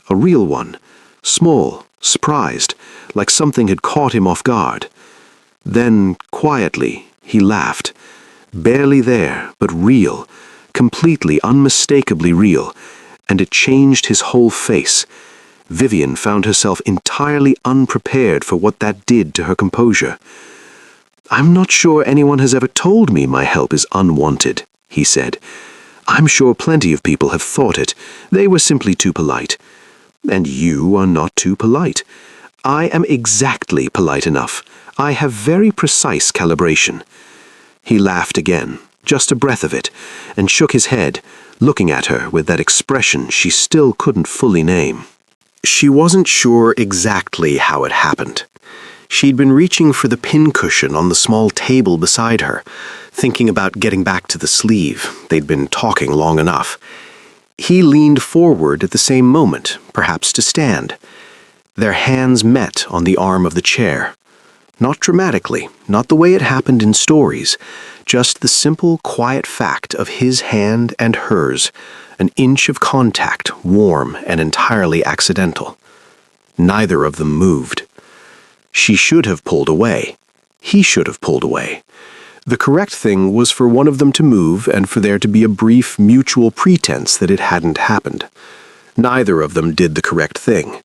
A real one. Small, surprised, like something had caught him off guard. Then, quietly, he laughed. Barely there, but real, completely, unmistakably real, and it changed his whole face. Vivian found herself entirely unprepared for what that did to her composure. I'm not sure anyone has ever told me my help is unwanted, he said. I'm sure plenty of people have thought it. They were simply too polite. And you are not too polite. I am exactly polite enough. I have very precise calibration. He laughed again, just a breath of it, and shook his head, looking at her with that expression she still couldn't fully name. She wasn't sure exactly how it happened. She'd been reaching for the pincushion on the small table beside her, thinking about getting back to the sleeve. They'd been talking long enough. He leaned forward at the same moment, perhaps to stand. Their hands met on the arm of the chair. Not dramatically, not the way it happened in stories, just the simple, quiet fact of his hand and hers, an inch of contact, warm and entirely accidental. Neither of them moved. She should have pulled away. He should have pulled away. The correct thing was for one of them to move and for there to be a brief mutual pretense that it hadn't happened. Neither of them did the correct thing.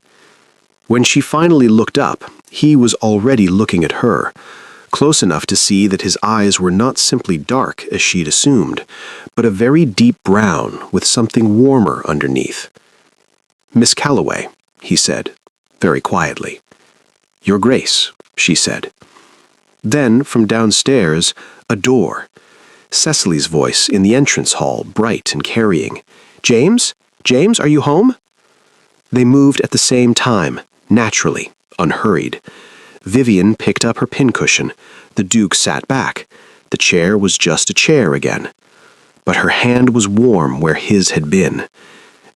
When she finally looked up, he was already looking at her, close enough to see that his eyes were not simply dark, as she'd assumed, but a very deep brown with something warmer underneath. Miss Calloway, he said, very quietly. Your Grace, she said. Then, from downstairs, a door. Cecily's voice in the entrance hall, bright and carrying. "James? James, are you home?" They moved at the same time, naturally, unhurried. Vivian picked up her pincushion. The Duke sat back. The chair was just a chair again. But her hand was warm where his had been.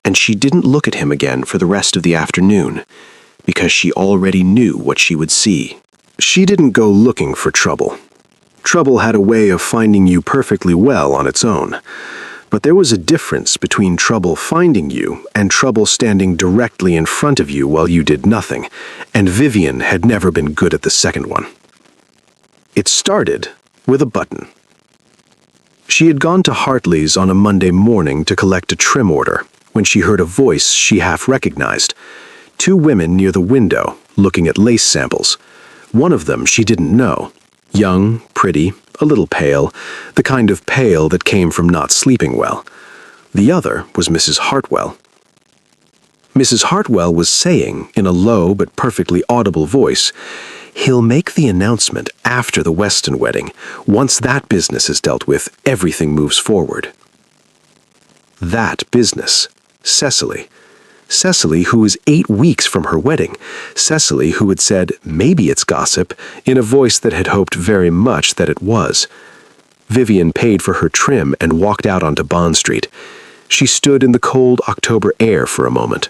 And she didn't look at him again for the rest of the afternoon, because she already knew what she would see. She didn't go looking for trouble. Trouble had a way of finding you perfectly well on its own. But there was a difference between trouble finding you and trouble standing directly in front of you while you did nothing, and Vivian had never been good at the second one. It started with a button. She had gone to Hartley's on a Monday morning to collect a trim order when she heard a voice she half recognized. Two women near the window, looking at lace samples. One of them she didn't know. Young, pretty, a little pale, the kind of pale that came from not sleeping well. The other was Mrs. Hartwell. Mrs. Hartwell was saying, in a low but perfectly audible voice, "He'll make the announcement after the Weston wedding. Once that business is dealt with, everything moves forward." That business. Cecily. Cecily, who was 8 weeks from her wedding. Cecily, who had said, "Maybe it's gossip," in a voice that had hoped very much that it was. Vivian paid for her trim and walked out onto Bond Street. She stood in the cold October air for a moment.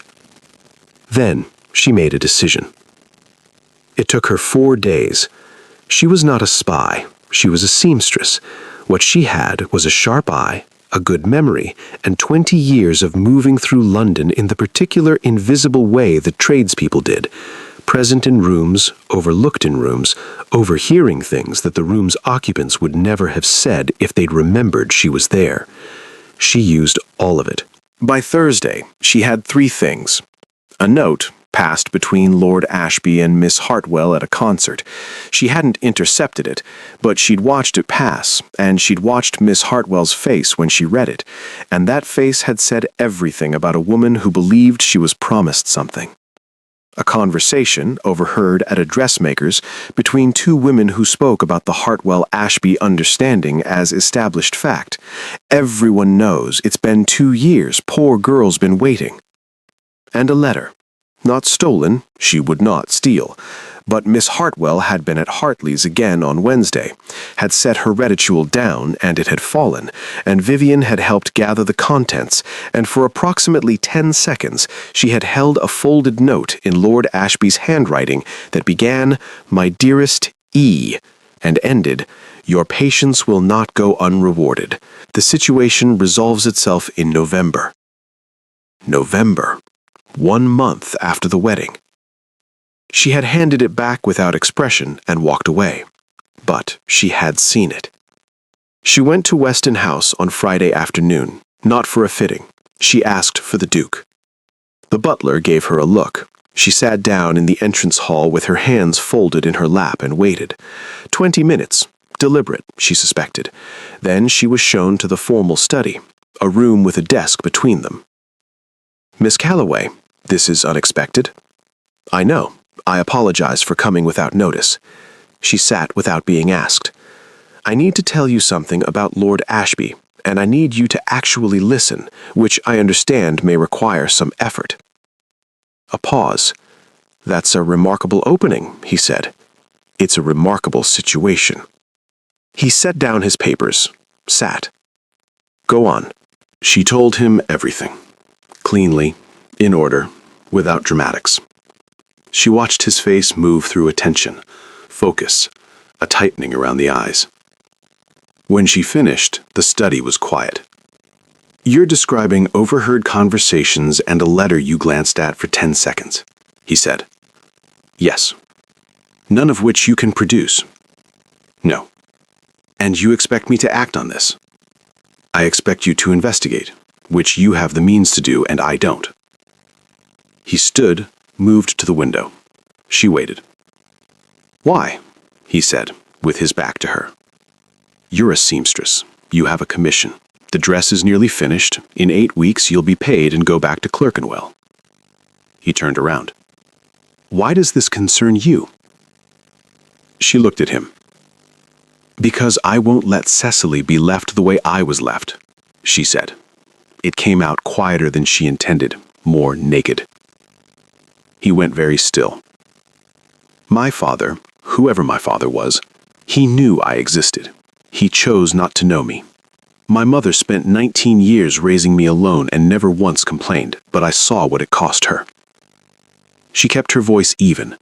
Then she made a decision. It took her 4 days. She was not a spy. She was a seamstress. What she had was a sharp eye, a good memory, and 20 years of moving through London in the particular invisible way that tradespeople did, present in rooms, overlooked in rooms, overhearing things that the room's occupants would never have said if they'd remembered she was there. She used all of it. By Thursday, she had 3 things. A note passed between Lord Ashby and Miss Hartwell at a concert. She hadn't intercepted it, but she'd watched it pass, and she'd watched Miss Hartwell's face when she read it, and that face had said everything about a woman who believed she was promised something. A conversation, overheard at a dressmaker's, between 2 women who spoke about the Hartwell-Ashby understanding as established fact. Everyone knows it's been 2 years, poor girl's been waiting. And a letter. Not stolen, she would not steal, but Miss Hartwell had been at Hartley's again on Wednesday, had set her reticule down, and it had fallen, and Vivian had helped gather the contents, and for approximately 10 seconds she had held a folded note in Lord Ashby's handwriting that began, "My dearest E," and ended, "Your patience will not go unrewarded. The situation resolves itself in November." November. 1 month after the wedding. She had handed it back without expression and walked away, but she had seen it. She went to Weston House on Friday afternoon, not for a fitting. She asked for the Duke. The butler gave her a look. She sat down in the entrance hall with her hands folded in her lap and waited. 20 minutes, deliberate, she suspected. Then she was shown to the formal study, a room with a desk between them. "Miss Calloway, this is unexpected." "I know. I apologize for coming without notice." She sat without being asked. "I need to tell you something about Lord Ashby, and I need you to actually listen, which I understand may require some effort." A pause. "That's a remarkable opening," he said. "It's a remarkable situation." He set down his papers, sat. "Go on." She told him everything. Cleanly, in order, without dramatics. She watched his face move through attention, focus, a tightening around the eyes. When she finished, the study was quiet. "You're describing overheard conversations and a letter you glanced at for 10 seconds, he said. "Yes." "None of which you can produce." "No." "And you expect me to act on this?" "I expect you to investigate, which you have the means to do and I don't." He stood, moved to the window. She waited. "Why?" he said, with his back to her. "You're a seamstress. You have a commission. The dress is nearly finished. In 8 weeks you'll be paid and go back to Clerkenwell." He turned around. "Why does this concern you?" She looked at him. "Because I won't let Cecily be left the way I was left," she said. It came out quieter than she intended, more naked. He went very still. My father, whoever my father was, he knew I existed. He chose not to know me. My mother spent 19 years raising me alone and never once complained, but I saw what it cost her. She kept her voice even.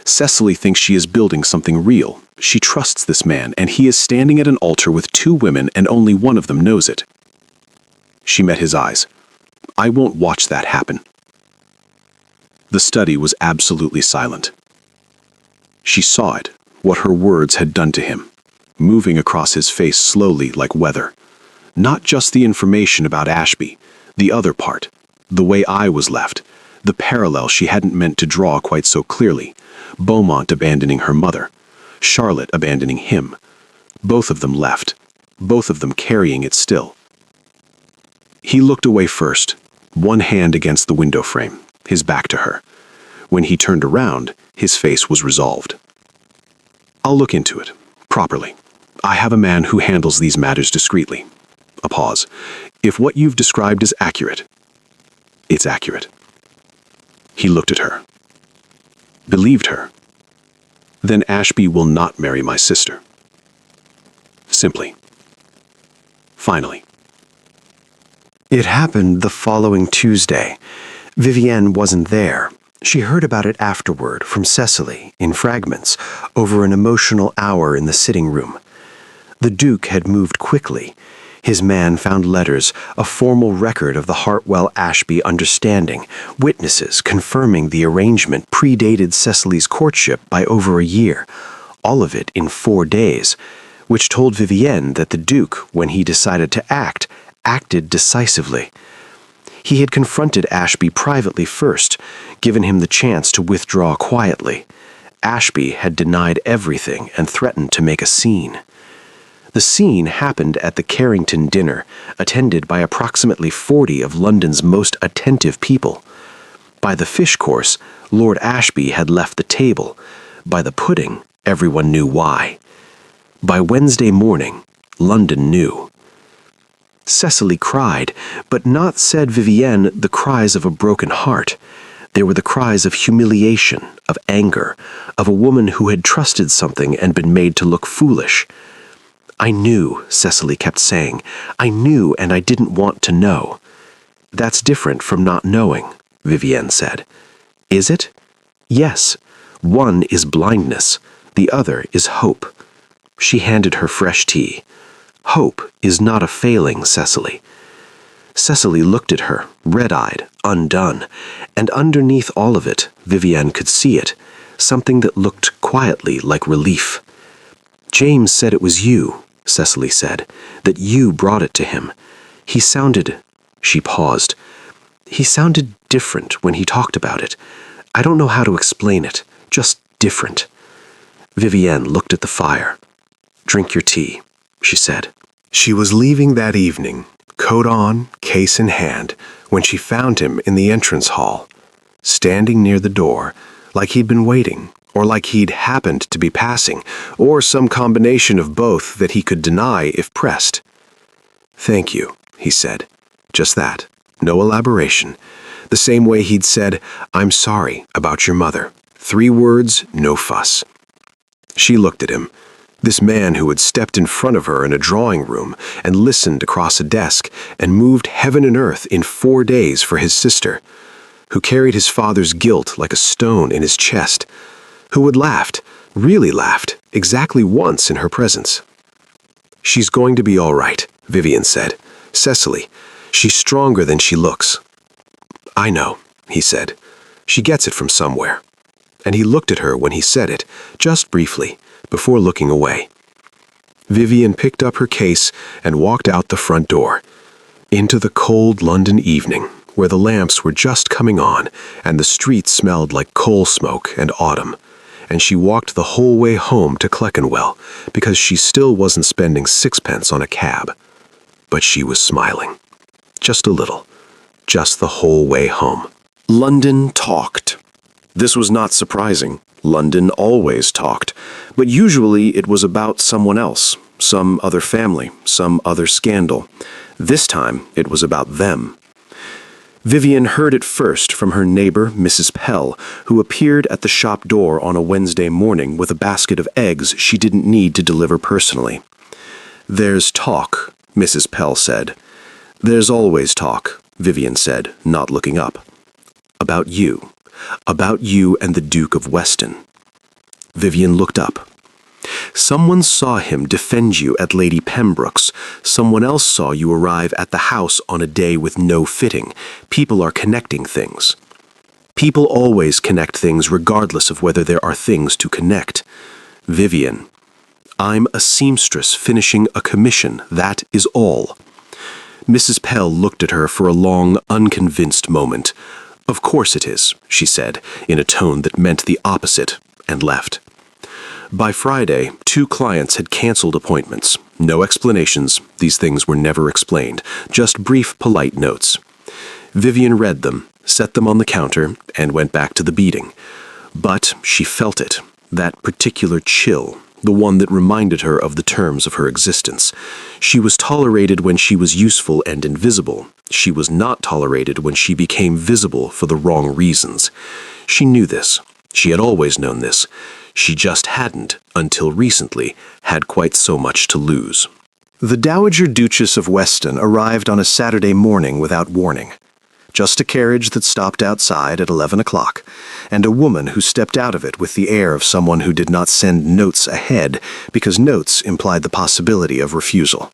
Cecily thinks she is building something real. She trusts this man, and he is standing at an altar with two women, and only one of them knows it. She met his eyes. I won't watch that happen. The study was absolutely silent. She saw it, what her words had done to him, moving across his face slowly like weather. Not just the information about Ashby, the other part, the way I was left, the parallel she hadn't meant to draw quite so clearly, Beaumont abandoning her mother, Charlotte abandoning him. Both of them left, both of them carrying it still. He looked away first, one hand against the window frame, his back to her. When he turned around, his face was resolved. I'll look into it, properly. I have a man who handles these matters discreetly. A pause. If what you've described is accurate, it's accurate. He looked at her. Believed her. Then Ashby will not marry my sister. Simply. Finally. It happened the following Tuesday. Vivienne wasn't there. She heard about it afterward from Cecily, in fragments, over an emotional hour in the sitting room. The Duke had moved quickly. His man found letters, a formal record of the Hartwell-Ashby understanding, witnesses confirming the arrangement predated Cecily's courtship by over a year, all of it in 4 days, which told Vivienne that the Duke, when he decided to act, acted decisively. He had confronted Ashby privately first, given him the chance to withdraw quietly. Ashby had denied everything and threatened to make a scene. The scene happened at the Carrington dinner, attended by approximately 40 of London's most attentive people. By the fish course, Lord Ashby had left the table. By the pudding, everyone knew why. By Wednesday morning, London knew. Cecily cried, but not, said Vivienne, the cries of a broken heart. They were the cries of humiliation, of anger, of a woman who had trusted something and been made to look foolish. I knew, Cecily kept saying. I knew, and I didn't want to know. That's different from not knowing, Vivienne said. Is it? Yes. One is blindness. The other is hope. She handed her fresh tea. Hope is not a failing, Cecily. Cecily looked at her, red-eyed, undone, and underneath all of it, Vivienne could see it, something that looked quietly like relief. James said it was you, Cecily said, that you brought it to him. He sounded... She paused. He sounded different when he talked about it. I don't know how to explain it, just different. Vivienne looked at the fire. Drink your tea, she said. She was leaving that evening, coat on, case in hand, when she found him in the entrance hall, standing near the door, like he'd been waiting, or like he'd happened to be passing, or some combination of both that he could deny if pressed. Thank you, he said. Just that. No elaboration. The same way he'd said, I'm sorry about your mother. 3 words, no fuss. She looked at him. This man who had stepped in front of her in a drawing room and listened across a desk and moved heaven and earth in 4 days for his sister, who carried his father's guilt like a stone in his chest, who had laughed, really laughed, exactly once in her presence. She's going to be all right, Vivienne said. Cecily, she's stronger than she looks. I know, he said. She gets it from somewhere. And he looked at her when he said it, just briefly, before looking away. Vivienne picked up her case and walked out the front door, into the cold London evening, where the lamps were just coming on and the streets smelled like coal smoke and autumn, and she walked the whole way home to Clerkenwell because she still wasn't spending 6pence on a cab. But she was smiling. Just a little. Just the whole way home. London talked. This was not surprising. London always talked, but usually it was about someone else, some other family, some other scandal. This time it was about them. Vivian heard it first from her neighbor, Mrs. Pell, who appeared at the shop door on a Wednesday morning with a basket of eggs she didn't need to deliver personally. "There's talk," Mrs. Pell said. "There's always talk," Vivian said, not looking up. "About you. About you and the Duke of Weston." Vivian looked up. "Someone saw him defend you at Lady Pembroke's. Someone else saw you arrive at the house on a day with no fitting. People are connecting things. People always connect things regardless of whether there are things to connect. Vivian, I'm a seamstress finishing a commission, that is all." Mrs. Pell looked at her for a long, unconvinced moment. "Of course it is," she said, in a tone that meant the opposite, and left. By Friday, 2 clients had canceled appointments. No explanations, these things were never explained, just brief, polite notes. Vivian read them, set them on the counter, and went back to the beating. But she felt it, that particular chill, the one that reminded her of the terms of her existence. She was tolerated when she was useful and invisible. She was not tolerated when she became visible for the wrong reasons. She knew this. She had always known this. She just hadn't, until recently, had quite so much to lose. The Dowager Duchess of Weston arrived on a Saturday morning without warning. Just a carriage that stopped outside at 11 o'clock, and a woman who stepped out of it with the air of someone who did not send notes ahead because notes implied the possibility of refusal.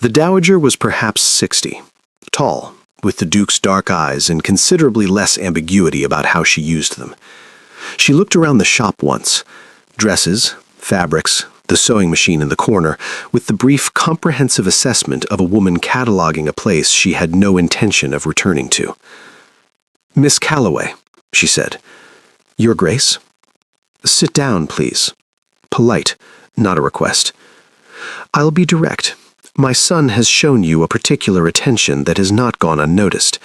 The Dowager was perhaps 60, tall, with the Duke's dark eyes and considerably less ambiguity about how she used them. She looked around the shop once, dresses, fabrics, the sewing machine in the corner, with the brief, comprehensive assessment of a woman cataloging a place she had no intention of returning to. "Miss Calloway," she said. "Your Grace?" "Sit down, please." Polite, not a request. "I'll be direct. My son has shown you a particular attention that has not gone unnoticed.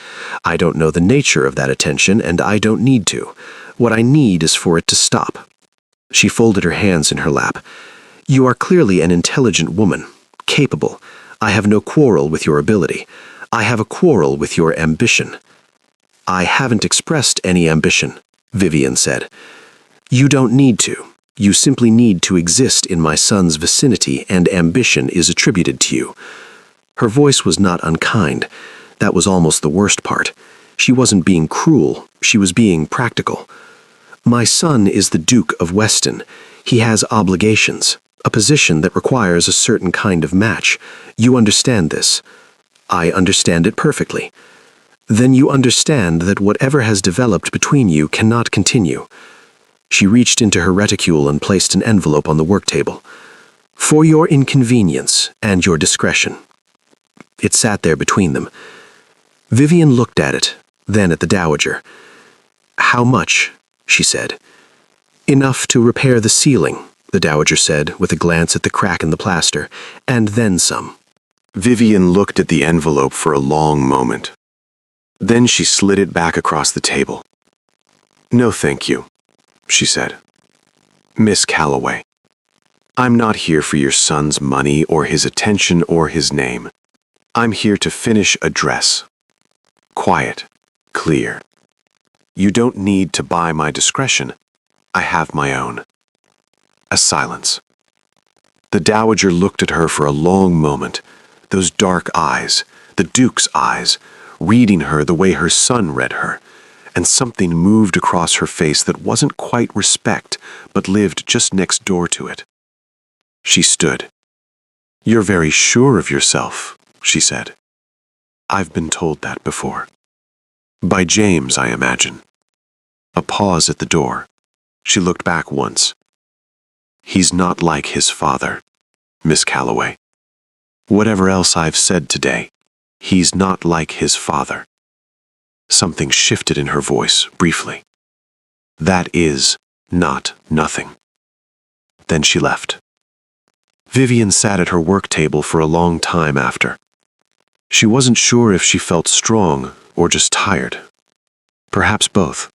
I don't know the nature of that attention, and I don't need to. What I need is for it to stop." She folded her hands in her lap. "You are clearly an intelligent woman, capable. I have no quarrel with your ability. I have a quarrel with your ambition." "I haven't expressed any ambition," Vivian said. "You don't need to. You simply need to exist in my son's vicinity, and ambition is attributed to you." Her voice was not unkind. That was almost the worst part. She wasn't being cruel. She was being practical. "My son is the Duke of Weston. He has obligations, a position that requires a certain kind of match. You understand this." "I understand it perfectly." "Then you understand that whatever has developed between you cannot continue." She reached into her reticule and placed an envelope on the work table. "For your inconvenience and your discretion." It sat there between them. Vivian looked at it, then at the Dowager. "How much?" she said. "Enough to repair the ceiling," the Dowager said, with a glance at the crack in the plaster, "and then some." Vivian looked at the envelope for a long moment. Then she slid it back across the table. "No, thank you," she said. "Miss Calloway, I'm not here for your son's money or his attention or his name. I'm here to finish a dress. Quiet, clear. You don't need to buy my discretion. I have my own." A silence. The Dowager looked at her for a long moment, those dark eyes, the Duke's eyes, reading her the way her son read her, and something moved across her face that wasn't quite respect, but lived just next door to it. She stood. "You're very sure of yourself," she said. "I've been told that before. By James, I imagine." A pause at the door. She looked back once. "He's not like his father, Miss Calloway. Whatever else I've said today, he's not like his father." Something shifted in her voice, briefly. "That is not nothing." Then she left. Vivian sat at her work table for a long time after. She wasn't sure if she felt strong or just tired. Perhaps both.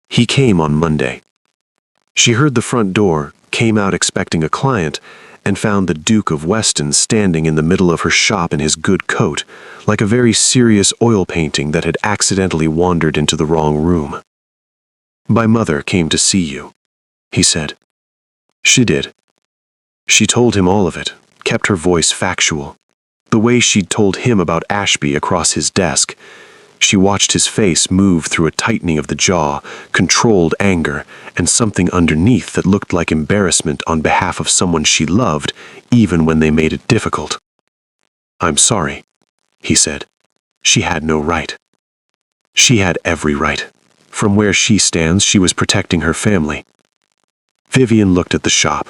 He came on Monday. She heard the front door, came out expecting a client, and found the Duke of Weston standing in the middle of her shop in his good coat, like a very serious oil painting that had accidentally wandered into the wrong room. "My mother came to see you," he said. She did. She told him all of it, kept her voice factual. The way she'd told him about Ashby across his desk. She watched his face move through a tightening of the jaw, controlled anger, and something underneath that looked like embarrassment on behalf of someone she loved, even when they made it difficult. "I'm sorry," he said. She had no right. She had every right. From where she stands, she was protecting her family. Vivian looked at the shop.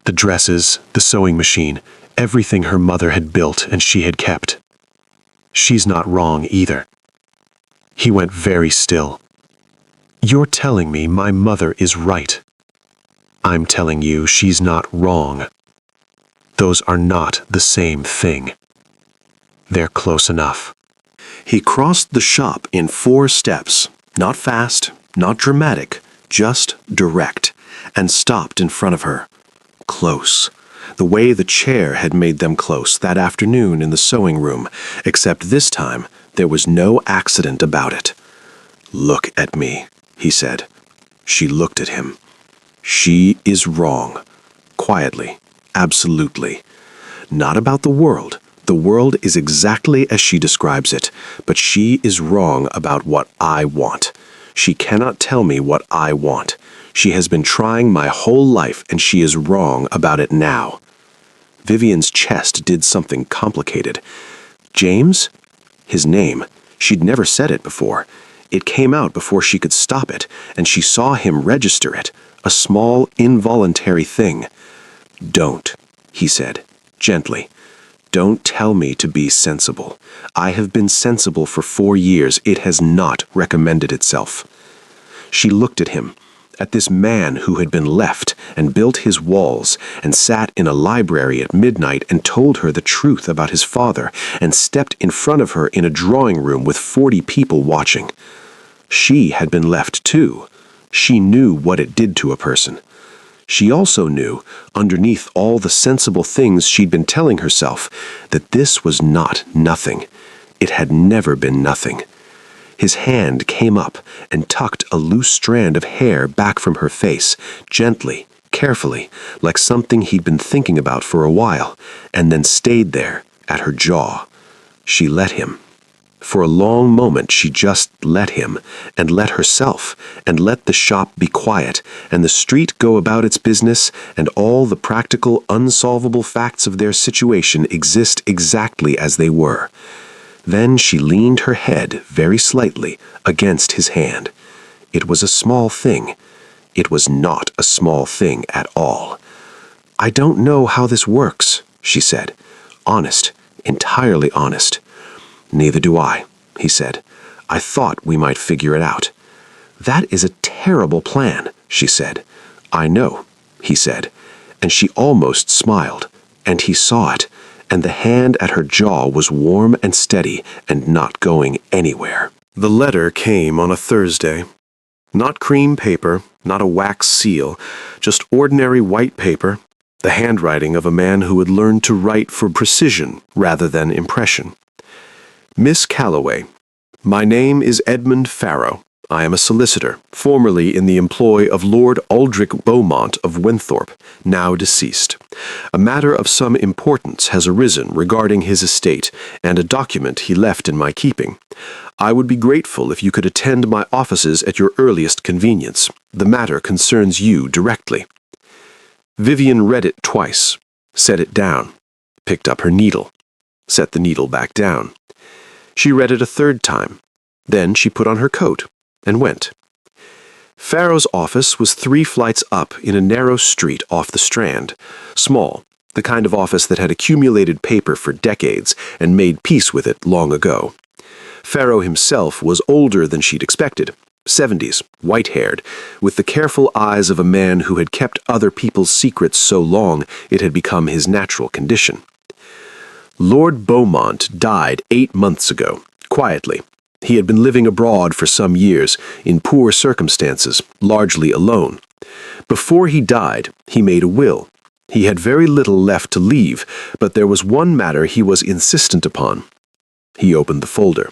The dresses, the sewing machine, everything her mother had built and she had kept. She's not wrong either. He went very still. "You're telling me my mother is right. I'm telling you she's not wrong. Those are not the same thing. They're close enough." He crossed the shop in 4 steps, not fast, not dramatic, just direct, and stopped in front of her. Close. The way the chair had made them close that afternoon in the sewing room, except this time there was no accident about it. "Look at me," he said. She looked at him. "She is wrong." Quietly. Absolutely. Not about the world. The world is exactly as she describes it, but she is wrong about what I want. She cannot tell me what I want. She has been trying my whole life, and she is wrong about it now. Vivian's chest did something complicated. James? His name. She'd never said it before. It came out before she could stop it, and she saw him register it, a small, involuntary thing. "Don't," he said, gently. "Don't tell me to be sensible. I have been sensible for 4 years. It has not recommended itself." She looked at him, at this man who had been left and built his walls and sat in a library at midnight and told her the truth about his father and stepped in front of her in a drawing room with 40 people watching. She had been left too. She knew what it did to a person. She also knew, underneath all the sensible things she'd been telling herself, that this was not nothing. It had never been nothing. His hand came up and tucked a loose strand of hair back from her face, gently, carefully, like something he'd been thinking about for a while, and then stayed there, at her jaw. She let him. For a long moment she just let him, and let herself, and let the shop be quiet, and the street go about its business, and all the practical, unsolvable facts of their situation exist exactly as they were. Then she leaned her head, very slightly, against his hand. It was a small thing. It was not a small thing at all. "I don't know how this works," she said. Honest, entirely honest. "Neither do I," he said. "I thought we might figure it out." "That is a terrible plan," she said. "I know," he said, and she almost smiled, and he saw it, and the hand at her jaw was warm and steady and not going anywhere. The letter came on a Thursday. Not cream paper, not a wax seal, just ordinary white paper, the handwriting of a man who had learned to write for precision rather than impression. "Miss Calloway, my name is Edmund Farrow. I am a solicitor, formerly in the employ of Lord Aldrich Beaumont of Winthrop, now deceased. A matter of some importance has arisen regarding his estate and a document he left in my keeping. I would be grateful if you could attend my offices at your earliest convenience. The matter concerns you directly." Vivian read it twice, set it down, picked up her needle, set the needle back down. She read it a third time. Then she put on her coat and went. Farrow's office was 3 flights up in a narrow street off the Strand, small, the kind of office that had accumulated paper for decades and made peace with it long ago. Farrow himself was older than she'd expected, 70s, white-haired, with the careful eyes of a man who had kept other people's secrets so long it had become his natural condition. Lord Beaumont died 8 months ago, quietly, He had been living abroad for some years, in poor circumstances, largely alone. Before he died, he made a will. He had very little left to leave, but there was one matter he was insistent upon. He opened the folder.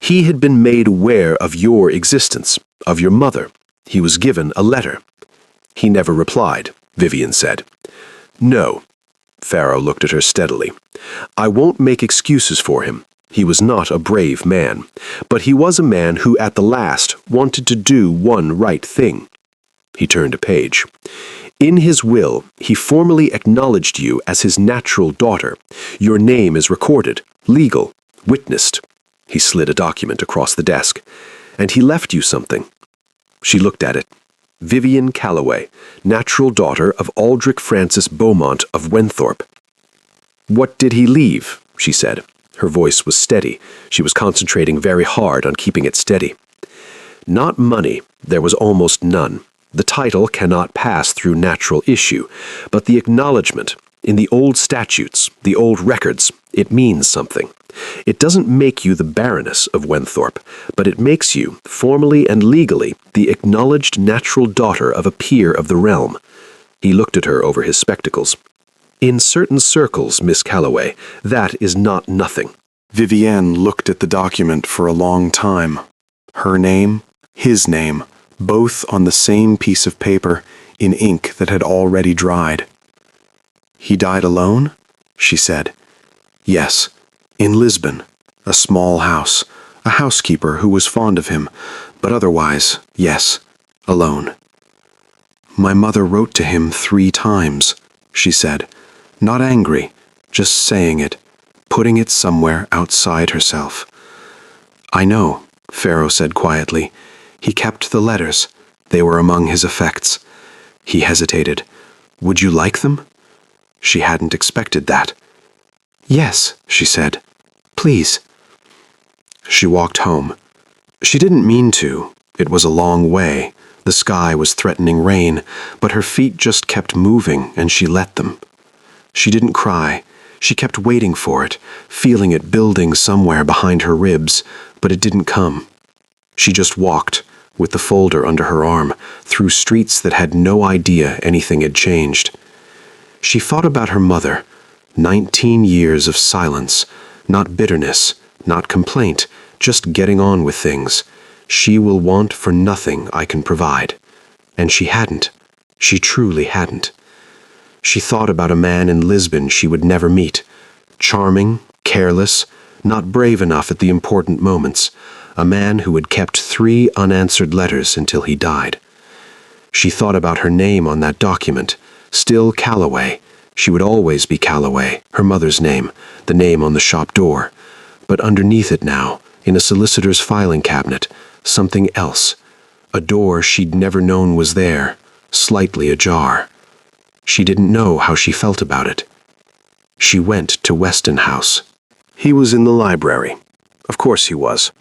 He had been made aware of your existence, of your mother. He was given a letter. He never replied, Vivian said. No. Pharaoh looked at her steadily. I won't make excuses for him. He was not a brave man, but he was a man who at the last wanted to do one right thing. He turned a page. In his will, he formally acknowledged you as his natural daughter. Your name is recorded, legal, witnessed. He slid a document across the desk. And he left you something. She looked at it. Vivian Calloway, natural daughter of Aldrich Francis Beaumont of Wenthorpe. What did he leave? She said. Her voice was steady. She was concentrating very hard on keeping it steady. Not money. There was almost none. The title cannot pass through natural issue, but the acknowledgement, in the old statutes, the old records, it means something. It doesn't make you the Baroness of Wenthorpe, but it makes you, formally and legally, the acknowledged natural daughter of a peer of the realm. He looked at her over his spectacles. In certain circles, Miss Calloway, that is not nothing. Vivienne looked at the document for a long time. Her name, his name, both on the same piece of paper, in ink that had already dried. He died alone? She said. Yes, in Lisbon, a small house, a housekeeper who was fond of him, but otherwise, yes, alone. My mother wrote to him 3 times, she said, not angry, just saying it, putting it somewhere outside herself. I know, Pharaoh said quietly. He kept the letters. They were among his effects. He hesitated. Would you like them? She hadn't expected that. Yes, she said. Please. She walked home. She didn't mean to. It was a long way. The sky was threatening rain, but her feet just kept moving, and she let them. She didn't cry. She kept waiting for it, feeling it building somewhere behind her ribs, but it didn't come. She just walked, with the folder under her arm, through streets that had no idea anything had changed. She thought about her mother. 19 years of silence, not bitterness, not complaint, just getting on with things. She will want for nothing I can provide. And she hadn't. She truly hadn't. She thought about a man in Lisbon she would never meet. Charming, careless, not brave enough at the important moments. A man who had kept 3 unanswered letters until he died. She thought about her name on that document. Still Calloway. She would always be Calloway, her mother's name, the name on the shop door. But underneath it now, in a solicitor's filing cabinet, something else. A door she'd never known was there, slightly ajar. She didn't know how she felt about it. She went to Weston House. He was in the library. Of course he was.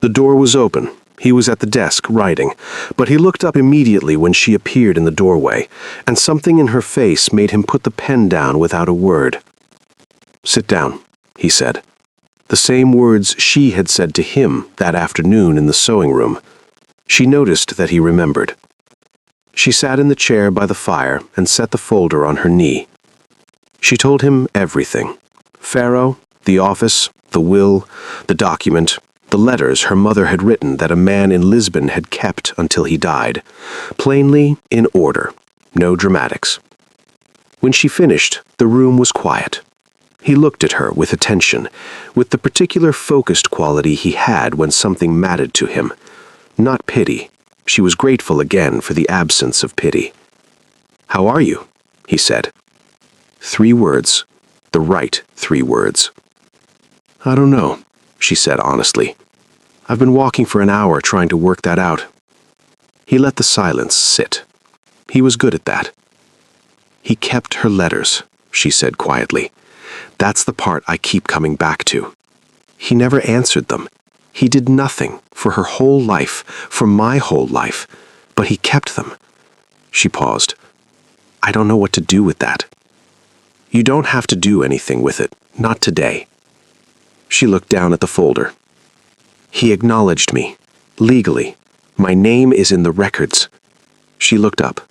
The door was open. He was at the desk, writing, but he looked up immediately when she appeared in the doorway, and something in her face made him put the pen down without a word. Sit down, he said. The same words she had said to him that afternoon in the sewing room. She noticed that he remembered. She sat in the chair by the fire and set the folder on her knee. She told him everything. Pharaoh, the office, the will, the document, the letters her mother had written that a man in Lisbon had kept until he died. Plainly, in order. No dramatics. When she finished, the room was quiet. He looked at her with attention, with the particular focused quality he had when something mattered to him. Not pity. She was grateful again for the absence of pity. "How are you?" he said. 3 words. The right 3 words. "I don't know," she said honestly. "I've been walking for an hour trying to work that out." He let the silence sit. He was good at that. "He kept her letters," she said quietly. "That's the part I keep coming back to. He never answered them. He did nothing for her whole life, for my whole life, but he kept them." She paused. "I don't know what to do with that." "You don't have to do anything with it, not today." She looked down at the folder. He acknowledged me. Legally. My name is in the records. She looked up.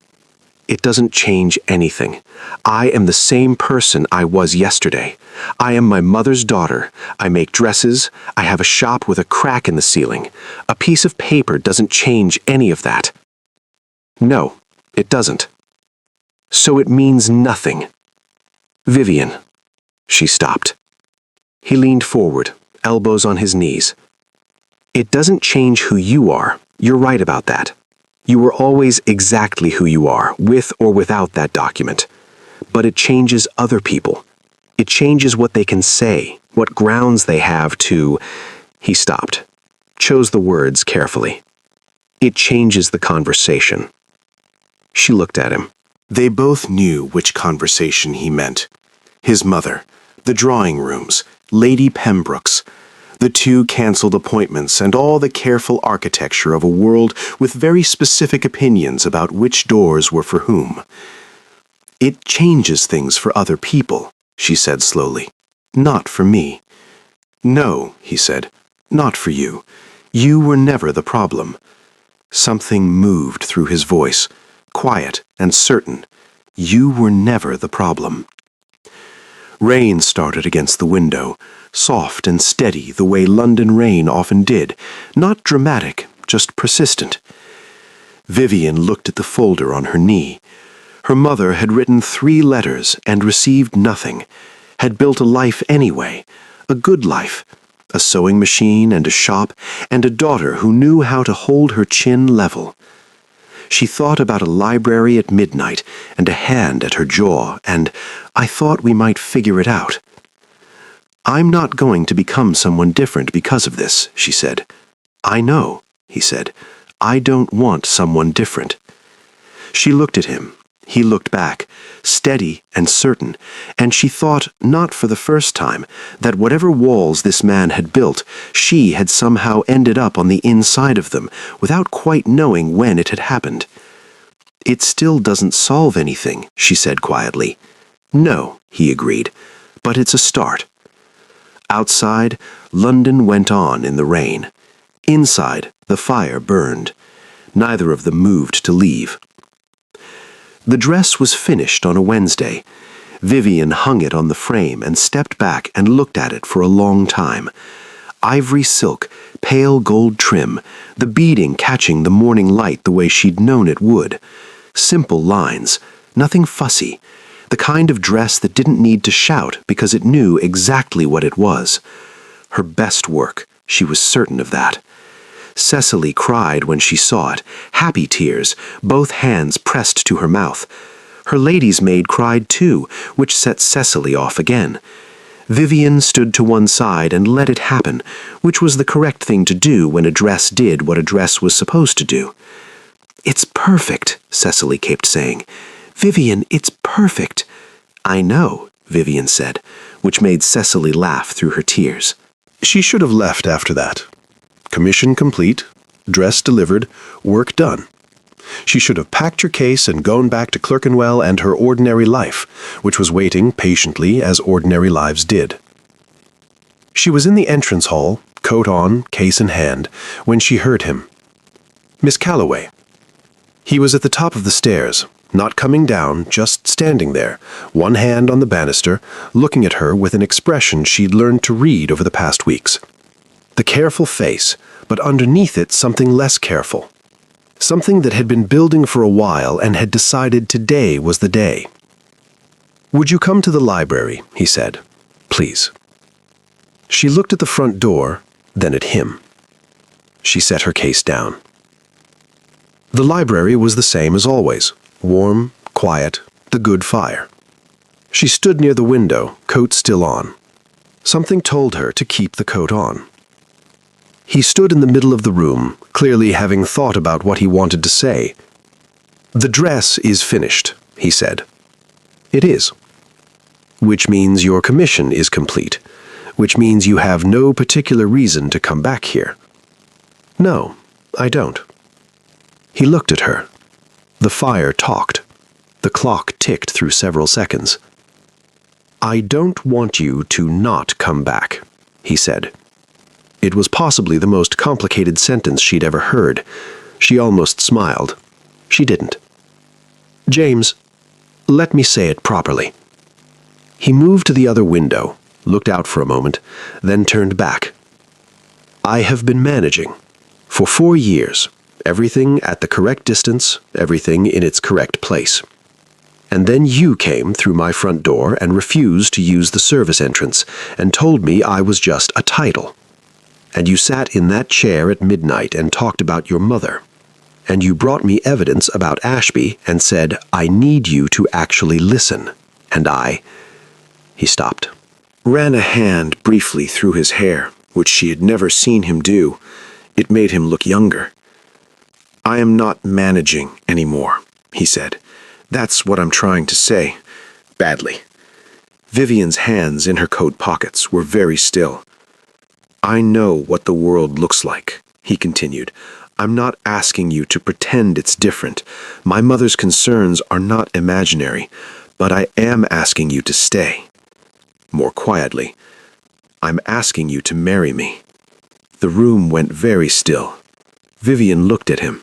It doesn't change anything. I am the same person I was yesterday. I am my mother's daughter. I make dresses. I have a shop with a crack in the ceiling. A piece of paper doesn't change any of that. No, it doesn't. So it means nothing. Vivian. She stopped. He leaned forward, elbows on his knees. It doesn't change who you are. You're right about that. You were always exactly who you are, with or without that document. But it changes other people. It changes what they can say, what grounds they have to... He stopped, chose the words carefully. It changes the conversation. She looked at him. They both knew which conversation he meant. His mother, the drawing rooms, Lady Pembroke's, the two cancelled appointments, and all the careful architecture of a world with very specific opinions about which doors were for whom. It changes things for other people, she said slowly. Not for me. No, he said, not for you. You were never the problem. Something moved through his voice, quiet and certain. You were never the problem. Rain started against the window, soft and steady the way London rain often did, not dramatic, just persistent. Vivian looked at the folder on her knee. Her mother had written 3 letters and received nothing, had built a life anyway, a good life, a sewing machine and a shop, and a daughter who knew how to hold her chin level. She thought about a library at midnight and a hand at her jaw, and I thought we might figure it out. I'm not going to become someone different because of this, she said. I know, he said. I don't want someone different. She looked at him. He looked back, steady and certain, and she thought, not for the first time, that whatever walls this man had built, she had somehow ended up on the inside of them, without quite knowing when it had happened. It still doesn't solve anything, she said quietly. No, he agreed, but it's a start. Outside, London went on in the rain. Inside, the fire burned. Neither of them moved to leave. The dress was finished on a Wednesday. Vivian hung it on the frame and stepped back and looked at it for a long time. Ivory silk, pale gold trim, the beading catching the morning light the way she'd known it would. Simple lines, nothing fussy. The kind of dress that didn't need to shout because it knew exactly what it was. Her best work, she was certain of that. Cecily cried when she saw it, happy tears, both hands pressed to her mouth. Her lady's maid cried too, which set Cecily off again. Vivian stood to one side and let it happen, which was the correct thing to do when a dress did what a dress was supposed to do. It's perfect, Cecily kept saying. Vivian, it's perfect. I know, Vivian said, which made Cecily laugh through her tears. She should have left after that. Commission complete, dress delivered, work done. She should have packed her case and gone back to Clerkenwell and her ordinary life, which was waiting patiently as ordinary lives did. She was in the entrance hall, coat on, case in hand, when she heard him. Miss Calloway. He was at the top of the stairs, not coming down, just standing there, one hand on the banister, looking at her with an expression she'd learned to read over the past weeks. The careful face, but underneath it something less careful. Something that had been building for a while and had decided today was the day. Would you come to the library, he said. Please. She looked at the front door, then at him. She set her case down. The library was the same as always, warm, quiet, the good fire. She stood near the window, coat still on. Something told her to keep the coat on. He stood in the middle of the room, clearly having thought about what he wanted to say. The dress is finished, he said. It is. Which means your commission is complete, which means you have no particular reason to come back here. No, I don't. He looked at her. The fire talked. The clock ticked through several seconds. I don't want you to not come back, he said. It was possibly the most complicated sentence she'd ever heard. She almost smiled. She didn't. "James, let me say it properly." He moved to the other window, looked out for a moment, then turned back. "I have been managing. For 4 years. Everything at the correct distance, everything in its correct place. And then you came through my front door and refused to use the service entrance and told me I was just a title. And you sat in that chair at midnight and talked about your mother. And you brought me evidence about Ashby and said, 'I need you to actually listen.' And I—" He stopped, ran a hand briefly through his hair, which she had never seen him do. It made him look younger. "I am not managing anymore," he said. "That's what I'm trying to say. Badly." Vivian's hands in her coat pockets were very still. "I know what the world looks like," he continued. "I'm not asking you to pretend it's different. My mother's concerns are not imaginary, but I am asking you to stay." More quietly, "I'm asking you to marry me." The room went very still. Vivian looked at him.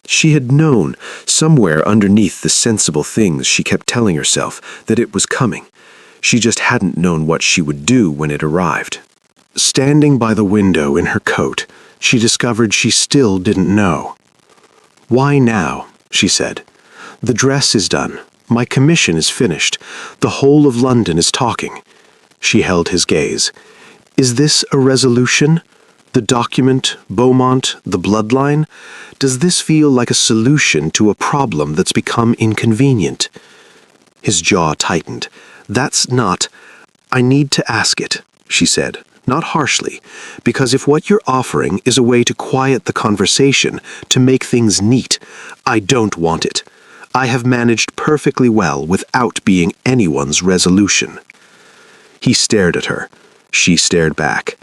She had known, somewhere underneath the sensible things she kept telling herself, that it was coming. She just hadn't known what she would do when it arrived. Standing by the window in her coat, she discovered she still didn't know. "Why now?" she said. "The dress is done. My commission is finished. The whole of London is talking." She held his gaze. "Is this a resolution? The document, Beaumont, the bloodline? Does this feel like a solution to a problem that's become inconvenient?" His jaw tightened. "That's not— I need to ask it," she said, not harshly, "because if what you're offering is a way to quiet the conversation, to make things neat, I don't want it. I have managed perfectly well without being anyone's resolution." He stared at her. She stared back.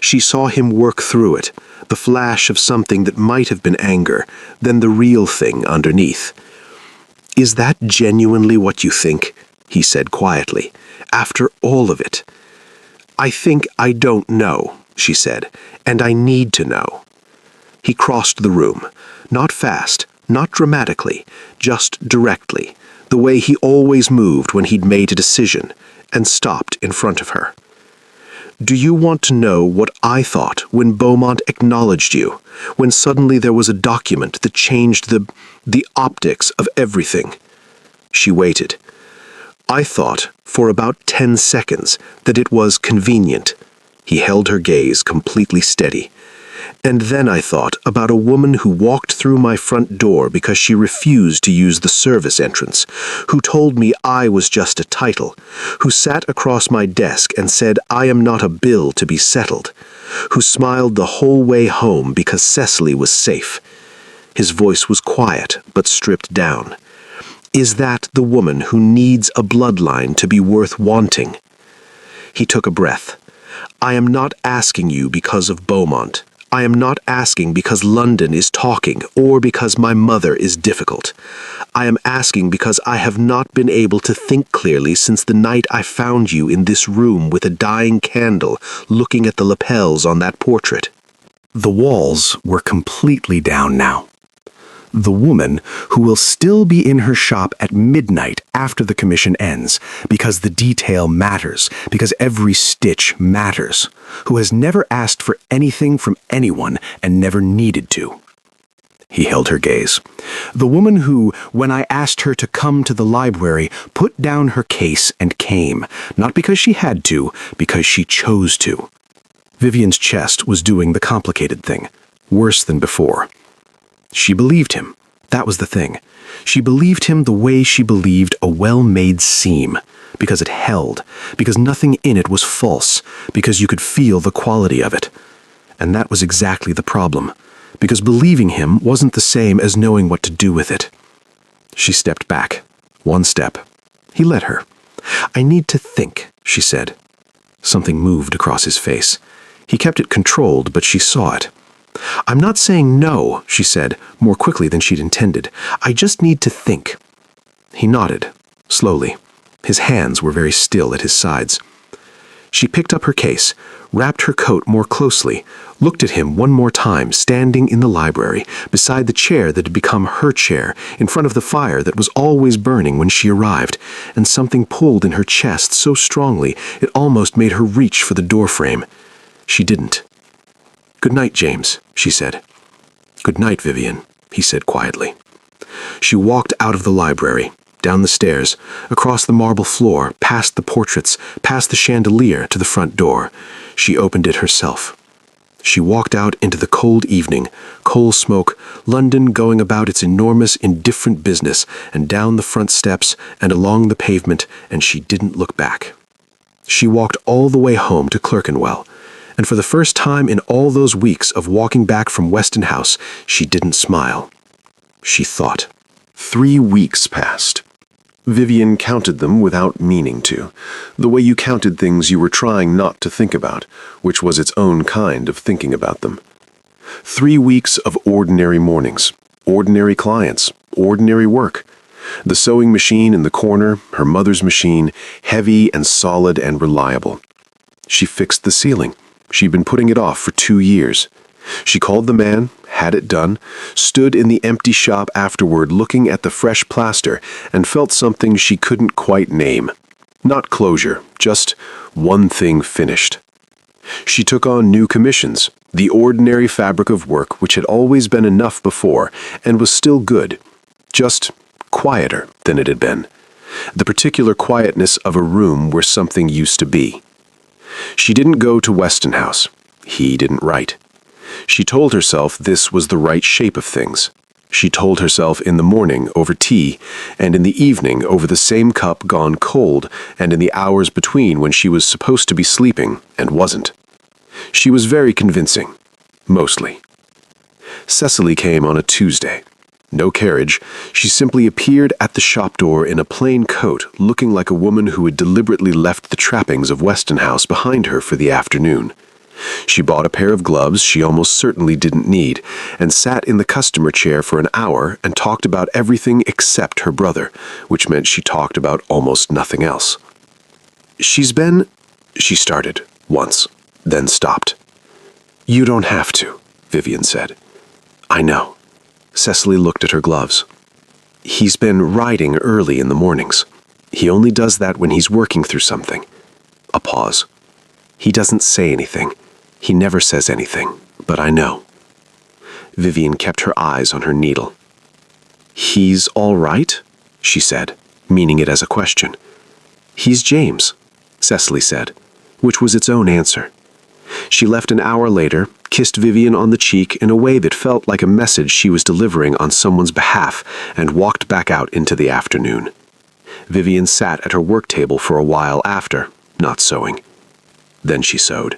She saw him work through it, the flash of something that might have been anger, then the real thing underneath. "Is that genuinely what you think?" he said quietly. "After all of it?" "I think I don't know," she said, "and I need to know." He crossed the room, not fast, not dramatically, just directly, the way he always moved when he'd made a decision, and stopped in front of her. "Do you want to know what I thought when Beaumont acknowledged you, when suddenly there was a document that changed the optics of everything?" She waited. "I thought, for about 10 seconds, that it was convenient." He held her gaze completely steady. "And then I thought about a woman who walked through my front door because she refused to use the service entrance, who told me I was just a title, who sat across my desk and said I am not a bill to be settled, who smiled the whole way home because Cecily was safe." His voice was quiet but stripped down. "Is that the woman who needs a bloodline to be worth wanting?" He took a breath. "I am not asking you because of Beaumont. I am not asking because London is talking or because my mother is difficult. I am asking because I have not been able to think clearly since the night I found you in this room with a dying candle looking at the lapels on that portrait." The walls were completely down now. The woman who will still be in her shop at midnight after the commission ends, because the detail matters, because every stitch matters, who has never asked for anything from anyone and never needed to. He held her gaze. The woman who, when I asked her to come to the library, put down her case and came, not because she had to, because she chose to. Vivian's chest was doing the complicated thing, worse than before. She believed him. That was the thing. She believed him the way she believed a well-made seam, because it held, because nothing in it was false, because you could feel the quality of it. And that was exactly the problem, because believing him wasn't the same as knowing what to do with it. She stepped back, 1 step. He let her. "I need to think," she said. Something moved across his face. He kept it controlled, but she saw it. "I'm not saying no," she said, more quickly than she'd intended. "I just need to think." He nodded, slowly. His hands were very still at his sides. She picked up her case, wrapped her coat more closely, looked at him one more time standing in the library, beside the chair that had become her chair, in front of the fire that was always burning when she arrived, and something pulled in her chest so strongly it almost made her reach for the doorframe. She didn't. "Good night, James," she said. "Good night, Vivian," he said quietly. She walked out of the library, down the stairs, across the marble floor, past the portraits, past the chandelier, to the front door. She opened it herself. She walked out into the cold evening, coal smoke, London going about its enormous, indifferent business, and down the front steps and along the pavement, and she didn't look back. She walked all the way home to Clerkenwell, and for the first time in all those weeks of walking back from Weston House, she didn't smile. She thought. 3 weeks passed. Vivian counted them without meaning to, the way you counted things you were trying not to think about, which was its own kind of thinking about them. 3 weeks of ordinary mornings, ordinary clients, ordinary work. The sewing machine in the corner, her mother's machine, heavy and solid and reliable. She fixed the ceiling. She'd been putting it off for 2 years. She called the man, had it done, stood in the empty shop afterward looking at the fresh plaster, and felt something she couldn't quite name. Not closure, just one thing finished. She took on new commissions, the ordinary fabric of work which had always been enough before, and was still good, just quieter than it had been. The particular quietness of a room where something used to be. She didn't go to Weston House. He didn't write. She told herself this was the right shape of things. She told herself in the morning over tea, and in the evening over the same cup gone cold, and in the hours between when she was supposed to be sleeping and wasn't. She was very convincing. Mostly. Cecily came on a Tuesday. No carriage. She simply appeared at the shop door in a plain coat, looking like a woman who had deliberately left the trappings of Weston House behind her for the afternoon. She bought a pair of gloves she almost certainly didn't need, and sat in the customer chair for an hour and talked about everything except her brother, which meant she talked about almost nothing else. She started, once, then stopped. "You don't have to," Vivian said. "I know." Cecily looked at her gloves. "He's been riding early in the mornings. He only does that when he's working through something." A pause. "He doesn't say anything. He never says anything, but I know." Vivian kept her eyes on her needle. "He's all right?" she said, meaning it as a question. "He's James," Cecily said, which was its own answer. She left an hour later, kissed Vivian on the cheek in a way that felt like a message she was delivering on someone's behalf, and walked back out into the afternoon. Vivian sat at her work table for a while after, not sewing. Then she sewed.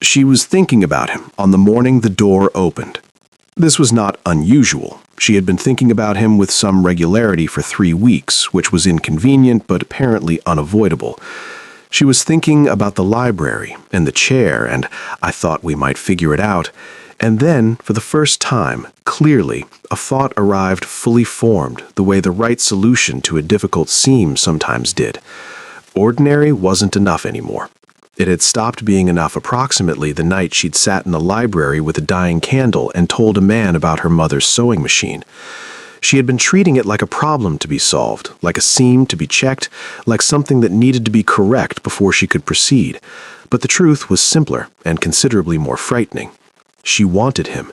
She was thinking about him on the morning the door opened. This was not unusual. She had been thinking about him with some regularity for 3 weeks, which was inconvenient but apparently unavoidable. She was thinking about the library and the chair, and "I thought we might figure it out." And then, for the first time, clearly, a thought arrived fully formed, the way the right solution to a difficult seam sometimes did. Ordinary wasn't enough anymore. It had stopped being enough approximately the night she'd sat in the library with a dying candle and told a man about her mother's sewing machine. She had been treating it like a problem to be solved, like a seam to be checked, like something that needed to be correct before she could proceed. But the truth was simpler and considerably more frightening. She wanted him.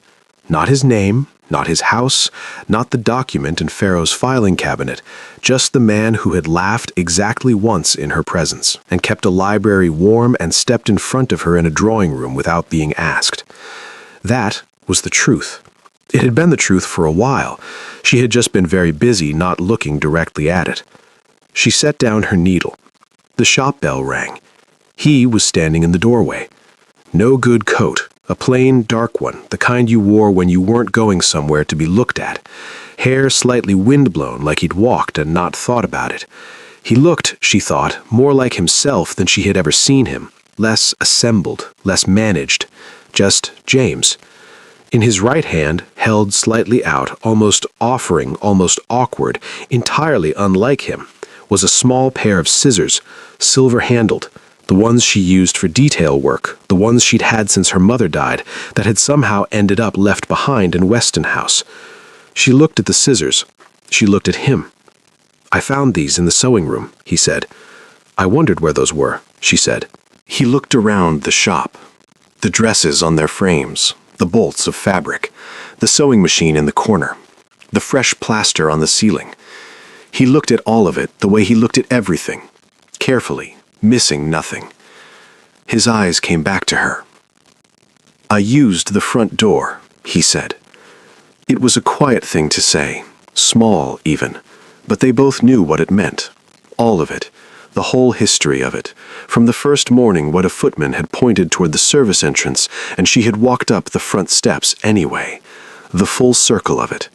Not his name, not his house, not the document in Pharaoh's filing cabinet, just the man who had laughed exactly once in her presence, and kept a library warm and stepped in front of her in a drawing room without being asked. That was the truth. It had been the truth for a while. She had just been very busy not looking directly at it. She set down her needle. The shop bell rang. He was standing in the doorway. No good coat. A plain, dark one, the kind you wore when you weren't going somewhere to be looked at. Hair slightly windblown, like he'd walked and not thought about it. He looked, she thought, more like himself than she had ever seen him. Less assembled, less managed. Just James. In his right hand, held slightly out, almost offering, almost awkward, entirely unlike him, was a small pair of scissors, silver-handled, The ones she used for detail work, the ones she'd had since her mother died, that had somehow ended up left behind in Weston House. She looked at the scissors. She looked at him. "I found these in the sewing room," he said. "I wondered where those were," she said. He looked around the shop. The dresses on their frames, the bolts of fabric, the sewing machine in the corner, the fresh plaster on the ceiling. He looked at all of it the way he looked at everything, carefully, missing nothing. His eyes came back to her. "I used the front door," he said. It was a quiet thing to say, small even, but they both knew what it meant. All of it, the whole history of it, from the first morning when a footman had pointed toward the service entrance and she had walked up the front steps anyway, the full circle of it.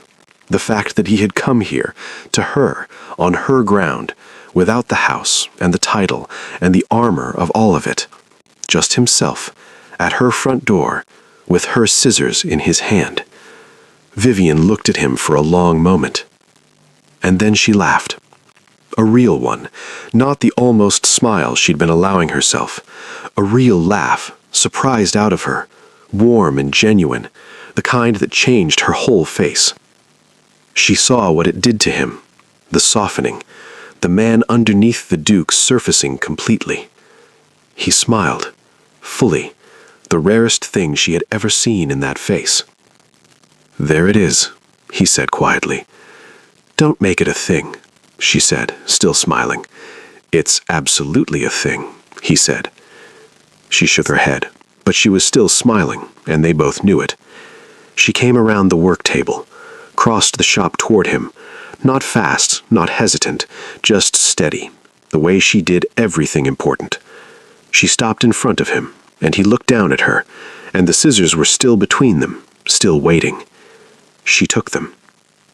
The fact that he had come here, to her, on her ground, without the house and the title and the armor of all of it. Just himself, at her front door, with her scissors in his hand. Vivian looked at him for a long moment. And then she laughed. A real one, not the almost smile she'd been allowing herself. A real laugh, surprised out of her, warm and genuine, the kind that changed her whole face. She saw what it did to him, the softening, the man underneath the Duke surfacing completely. He smiled, fully, the rarest thing she had ever seen in that face. "There it is," he said quietly. "Don't make it a thing," she said, still smiling. "It's absolutely a thing," he said. She shook her head, but she was still smiling, and they both knew it. She came around the work table, crossed the shop toward him, not fast, not hesitant, just steady, the way she did everything important. She stopped in front of him, and he looked down at her, and the scissors were still between them, still waiting. She took them.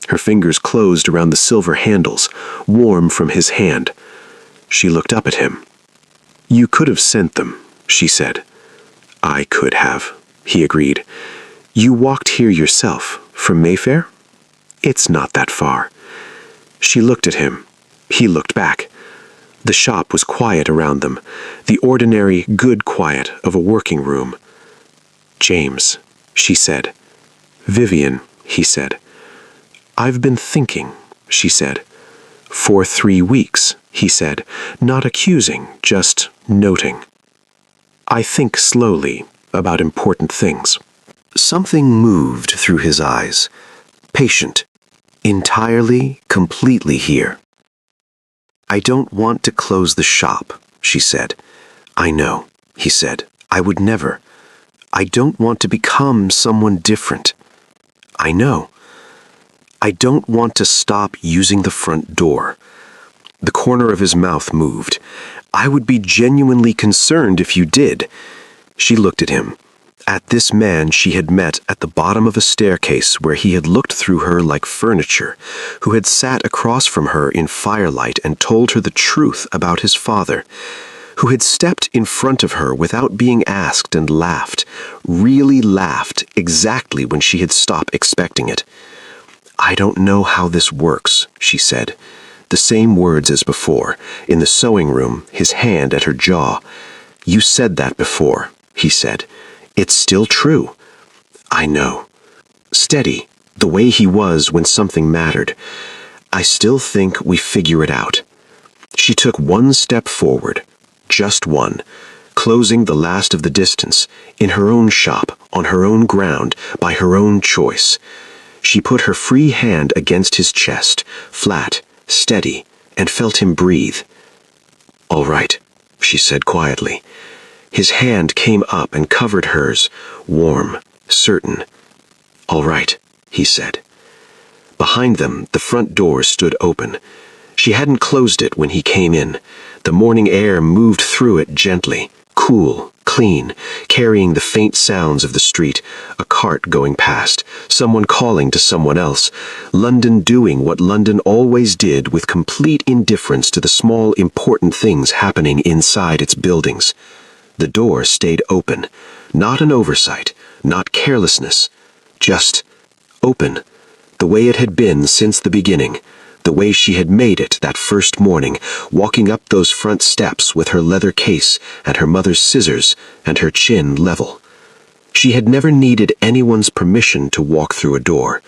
Her fingers closed around the silver handles, warm from his hand. She looked up at him. "You could have sent them," she said. "I could have," he agreed. "You walked here yourself, from Mayfair? It's not that far." She looked at him. He looked back. The shop was quiet around them, the ordinary, good quiet of a working room. "James," she said. "Vivian," he said. "I've been thinking," she said. "For 3 weeks," he said, not accusing, just noting. "I think slowly about important things." Something moved through his eyes, patient, entirely, completely here. "I don't want to close the shop," she said. "I know," he said. "I would never. I don't want to become someone different. I know. I don't want to stop using the front door." The corner of his mouth moved. "I would be genuinely concerned if you did." She looked at him. At this man she had met at the bottom of a staircase where he had looked through her like furniture, who had sat across from her in firelight and told her the truth about his father, who had stepped in front of her without being asked and laughed, really laughed exactly when she had stopped expecting it. "I don't know how this works," she said. The same words as before, in the sewing room, his hand at her jaw. "You said that before," he said. "It's still true." "I know." Steady, the way he was when something mattered. "I still think we figure it out." She took one step forward, just one, closing the last of the distance, in her own shop, on her own ground, by her own choice. She put her free hand against his chest, flat, steady, and felt him breathe. "All right," she said quietly. His hand came up and covered hers, warm, certain. "All right," he said. Behind them, the front door stood open. She hadn't closed it when he came in. The morning air moved through it gently, cool, clean, carrying the faint sounds of the street, a cart going past, someone calling to someone else, London doing what London always did with complete indifference to the small, important things happening inside its buildings. The door stayed open, not an oversight, not carelessness, just open, the way it had been since the beginning, the way she had made it that first morning, walking up those front steps with her leather case and her mother's scissors and her chin level. She had never needed anyone's permission to walk through a door.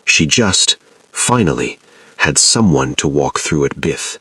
She just, finally, had someone to walk through it with.